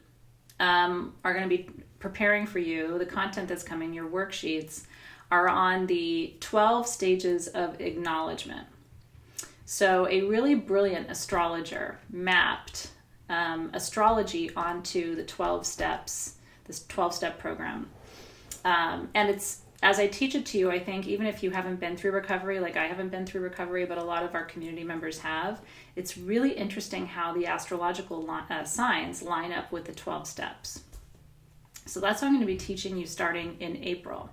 are going to be preparing for you the content that's coming. Your worksheets are on the 12 stages of acknowledgement. So a really brilliant astrologer mapped astrology onto the 12 steps, this 12-step program. And it's, as I teach it to you, I think even if you haven't been through recovery, like I haven't been through recovery, but a lot of our community members have, it's really interesting how the astrological signs line up with the 12 steps. So that's what I'm going to be teaching you starting in April.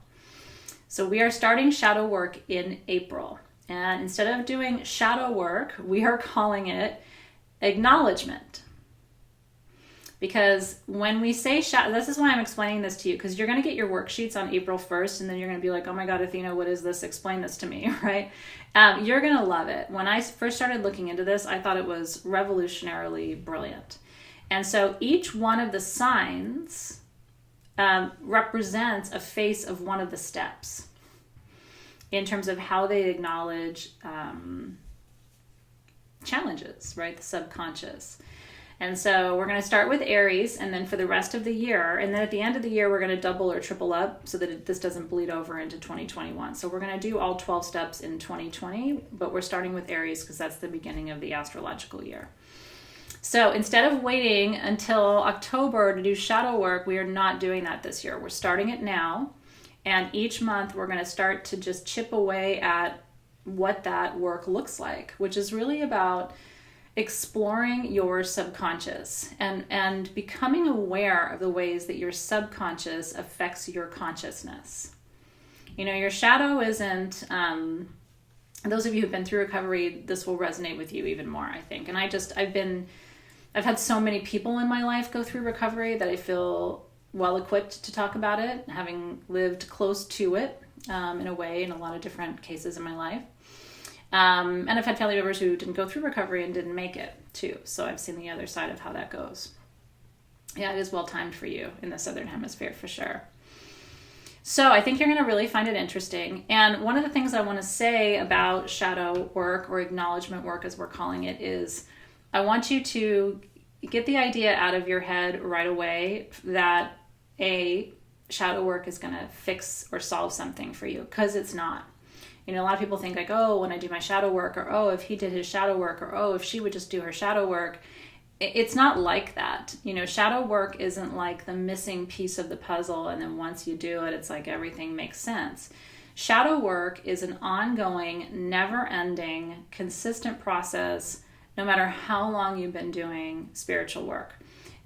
So we are starting shadow work in April. And instead of doing shadow work, we are calling it acknowledgement. Because when we say shadow, this is why I'm explaining this to you, because you're going to get your worksheets on April 1st, and then you're going to be like, oh my God, Athena, what is this? Explain this to me, right? You're going to love it. When I first started looking into this, I thought it was revolutionarily brilliant. And so each one of the signs represents a face of one of the steps in terms of how they acknowledge challenges, right? The subconscious. And so we're going to start with Aries, and then for the rest of the year, and then at the end of the year, we're going to double or triple up so that this doesn't bleed over into 2021. So we're going to do all 12 steps in 2020, but we're starting with Aries because that's the beginning of the astrological year. So instead of waiting until October to do shadow work, we are not doing that this year. We're starting it now, and each month we're going to start to just chip away at what that work looks like, which is really about exploring your subconscious and becoming aware of the ways that your subconscious affects your consciousness. You know, your shadow isn't, those of you who've been through recovery, this will resonate with you even more, I think. And I've had so many people in my life go through recovery that I feel well equipped to talk about it, having lived close to it in a way in a lot of different cases in my life. And I've had family members who didn't go through recovery and didn't make it too. So I've seen the other side of how that goes. Yeah, it is well timed for you in the Southern Hemisphere for sure. So I think you're going to really find it interesting. And one of the things I want to say about shadow work or acknowledgement work, as we're calling it, is I want you to get the idea out of your head right away that shadow work is going to fix or solve something for you, because it's not. You know, a lot of people think like, oh, when I do my shadow work, or oh, if he did his shadow work, or oh, if she would just do her shadow work. It's not like that. You know, shadow work isn't like the missing piece of the puzzle, and then once you do it, it's like everything makes sense. Shadow work is an ongoing, never-ending, consistent process, no matter how long you've been doing spiritual work.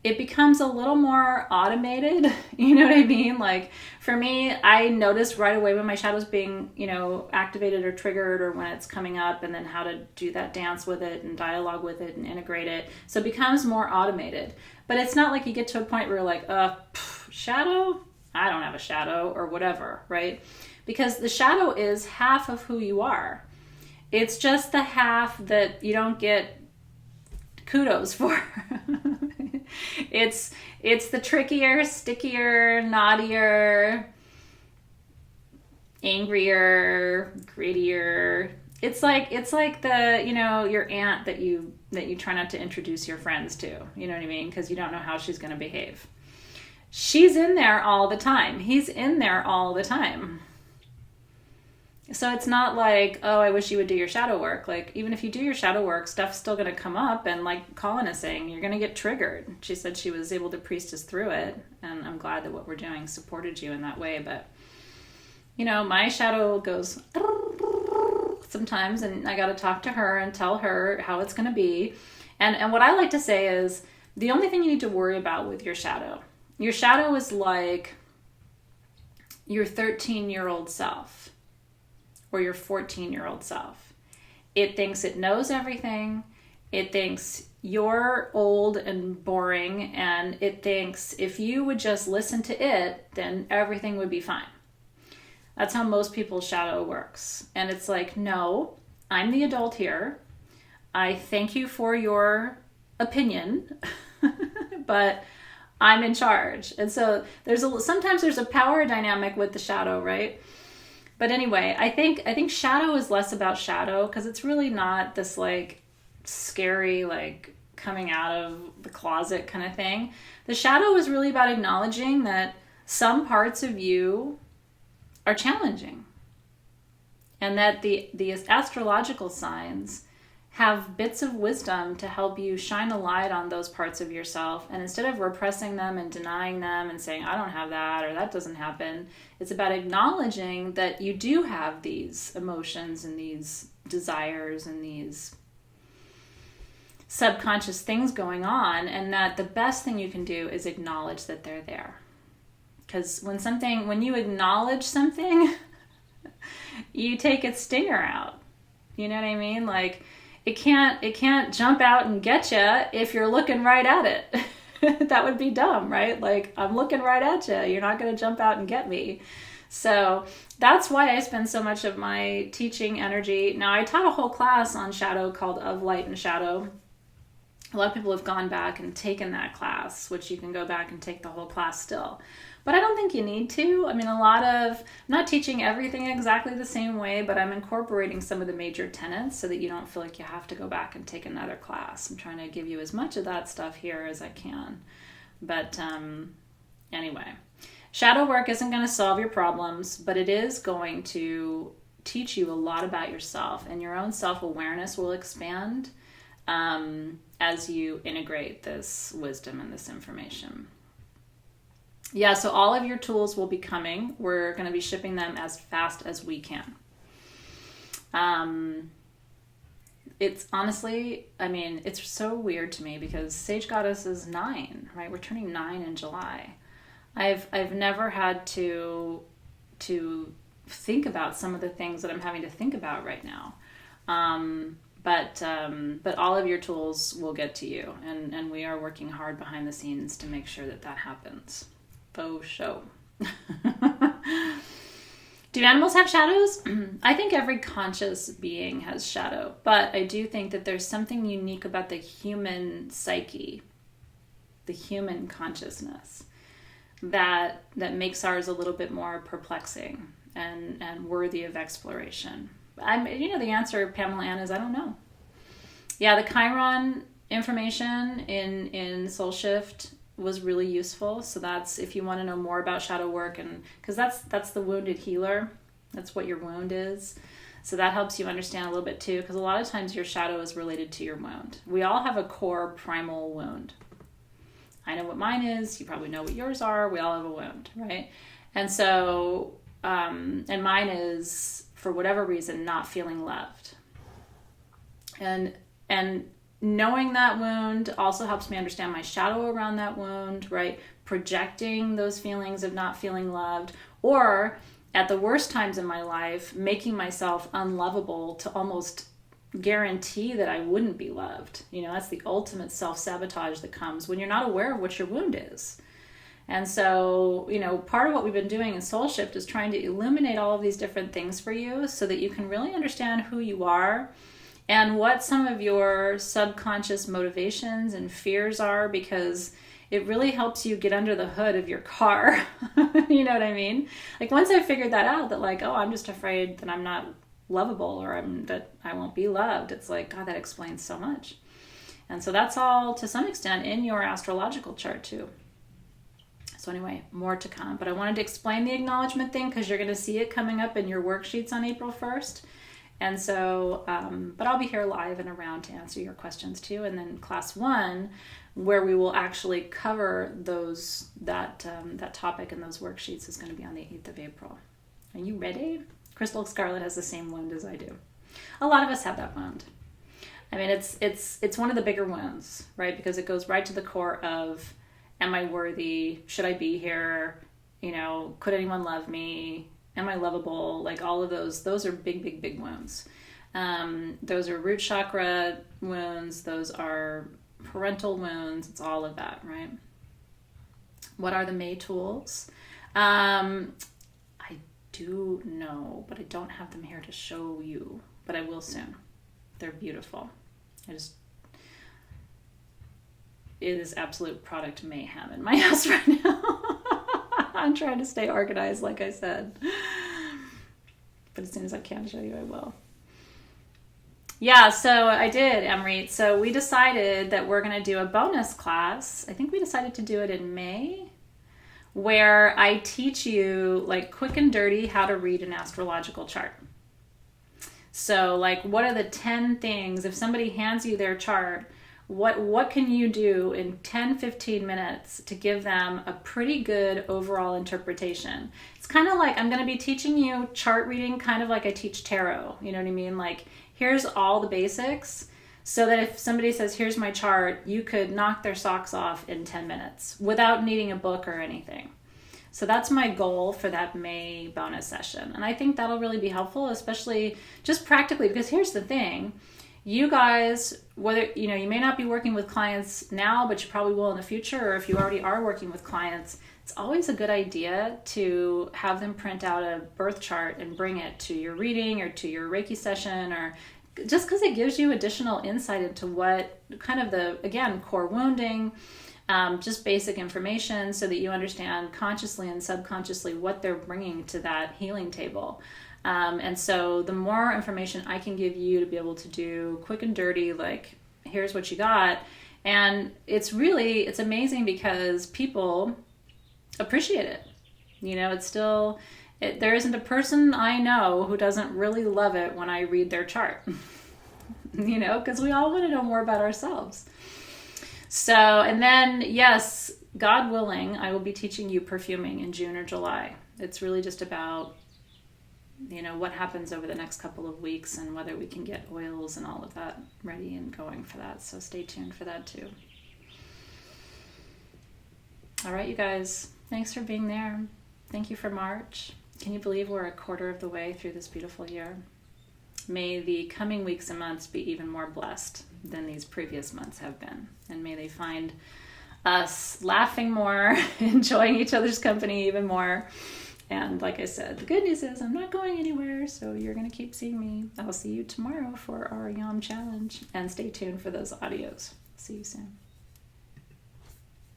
It becomes a little more automated, you know what I mean? Like for me, I noticed right away when my shadow's being, you know, activated or triggered, or when it's coming up, and then how to do that dance with it and dialogue with it and integrate it. So it becomes more automated. But it's not like you get to a point where you're like, shadow? I don't have a shadow, or whatever, right? Because the shadow is half of who you are. It's just the half that you don't get kudos for. It's the trickier, stickier, naughtier, angrier, grittier. It's like the, you know, your aunt that you try not to introduce your friends to. You know what I mean? Because you don't know how she's going to behave. She's in there all the time. He's in there all the time. So it's not like, oh, I wish you would do your shadow work. Like, even if you do your shadow work, stuff's still going to come up. And like Colin is saying, you're going to get triggered. She said she was able to priestess through it. And I'm glad that what we're doing supported you in that way. But, you know, my shadow goes sometimes, and I got to talk to her and tell her how it's going to be. And what I like to say is, the only thing you need to worry about with your shadow is like your 13-year-old self. Or your 14-year-old self. It thinks it knows everything. It thinks you're old and boring. And it thinks if you would just listen to it, then everything would be fine. That's how most people's shadow works. And it's like, no, I'm the adult here. I thank you for your opinion, but I'm in charge. And so sometimes there's a power dynamic with the shadow, right? But anyway, I think shadow is less about shadow, because it's really not this like scary, like coming out of the closet kind of thing. The shadow is really about acknowledging that some parts of you are challenging, and that the astrological signs have bits of wisdom to help you shine a light on those parts of yourself. And instead of repressing them and denying them and saying, I don't have that, or that doesn't happen, it's about acknowledging that you do have these emotions and these desires and these subconscious things going on, and that the best thing you can do is acknowledge that they're there. Because when you acknowledge something, you take its stinger out. You know what I mean? Like, it can't jump out and get you if you're looking right at it. That would be dumb, right? Like, I'm looking right at you. You're not going to jump out and get me. So that's why I spend so much of my teaching energy. Now, I taught a whole class on shadow called Of Light and Shadow. A lot of people have gone back and taken that class, which you can go back and take the whole class still. But I don't think you need to. I mean, I'm not teaching everything exactly the same way, but I'm incorporating some of the major tenets so that you don't feel like you have to go back and take another class. I'm trying to give you as much of that stuff here as I can. But anyway, shadow work isn't going to solve your problems, but it is going to teach you a lot about yourself, and your own self-awareness will expand as you integrate this wisdom and this information. Yeah, so all of your tools will be coming. We're going to be shipping them as fast as we can. It's honestly, I mean, it's so weird to me because Sage Goddess is 9, right? We're turning 9 in July. I've never had to think about some of the things that I'm having to think about right now. But all of your tools will get to you, and we are working hard behind the scenes to make sure that happens. Faux show. Do animals have shadows? I think every conscious being has shadow, but I do think that there's something unique about the human psyche, the human consciousness, that makes ours a little bit more perplexing and worthy of exploration. The answer, Pamela Ann, is I don't know. Yeah, the Chiron information in Soul Shift was really useful. So that's, if you want to know more about shadow work, and because that's the wounded healer, that's what your wound is. So that helps you understand a little bit too, because a lot of times your shadow is related to your wound. We all have a core primal wound. I know what mine is. You probably know what yours are. We all have a wound, right? And so, and mine is, for whatever reason, not feeling loved. And knowing that wound also helps me understand my shadow around that wound, right? Projecting those feelings of not feeling loved, or at the worst times in my life, making myself unlovable to almost guarantee that I wouldn't be loved. That's the ultimate self-sabotage that comes when you're not aware of what your wound is. And so, part of what we've been doing in Soul Shift is trying to illuminate all of these different things for you so that you can really understand who you are and what some of your subconscious motivations and fears are, because it really helps you get under the hood of your car. You know what I mean? Like, once I figured that out, that like, oh, I'm just afraid that I'm not lovable, or that I won't be loved. It's like, God, that explains so much. And so that's all, to some extent, in your astrological chart too. So anyway, more to come. But I wanted to explain the acknowledgement thing because you're going to see it coming up in your worksheets on April 1st. And so, but I'll be here live and around to answer your questions too. And then class 1, where we will actually cover that topic and those worksheets, is going to be on the 8th of April. Are you ready? Crystal Scarlet has the same wound as I do. A lot of us have that wound. I mean, it's one of the bigger wounds, right? Because it goes right to the core of, am I worthy? Should I be here? Could anyone love me? Am I lovable? Like, all of those are big, big, big wounds. Those are root chakra wounds. Those are parental wounds. It's all of that, right? What are the May tools? I do know, but I don't have them here to show you, but I will soon. They're beautiful. It is absolute product mayhem in my house right now. I'm trying to stay organized, like I said. But as soon as I can show you, I will. Yeah, so I did, Emery. So we decided that we're going to do a bonus class. I think we decided to do it in May, where I teach you like quick and dirty how to read an astrological chart. So like, what are the 10 things, if somebody hands you their chart, what can you do in 10-15 minutes to give them a pretty good overall interpretation? It's kind of like I'm going to be teaching you chart reading kind of like I teach tarot. You know what I mean? Like, here's all the basics so that if somebody says, here's my chart, you could knock their socks off in 10 minutes without needing a book or anything. So that's my goal for that May bonus session. And I think that'll really be helpful, especially just practically, because here's the thing. You guys, whether, you know, you may not be working with clients now, but you probably will in the future, or if you already are working with clients, it's always a good idea to have them print out a birth chart and bring it to your reading or to your Reiki session, or just because it gives you additional insight into what kind of the, again, core wounding, just basic information so that you understand consciously and subconsciously what they're bringing to that healing table. And so the more information I can give you to be able to do quick and dirty, like, here's what you got. And it's amazing because people appreciate it. You know, it's still, there isn't a person I know who doesn't really love it when I read their chart, you know, because we all want to know more about ourselves. So, and then, yes, God willing, I will be teaching you perfuming in June or July. It's really just about, you know, what happens over the next couple of weeks and whether we can get oils and all of that ready and going for that. So stay tuned for that too. All right, you guys, thanks for being there. Thank you for March. Can you believe we're a quarter of the way through this beautiful year? May the coming weeks and months be even more blessed than these previous months have been. And may they find us laughing more, enjoying each other's company even more. And like I said, the good news is I'm not going anywhere, so you're going to keep seeing me. I'll see you tomorrow for our Yom Challenge. And stay tuned for those audios. See you soon.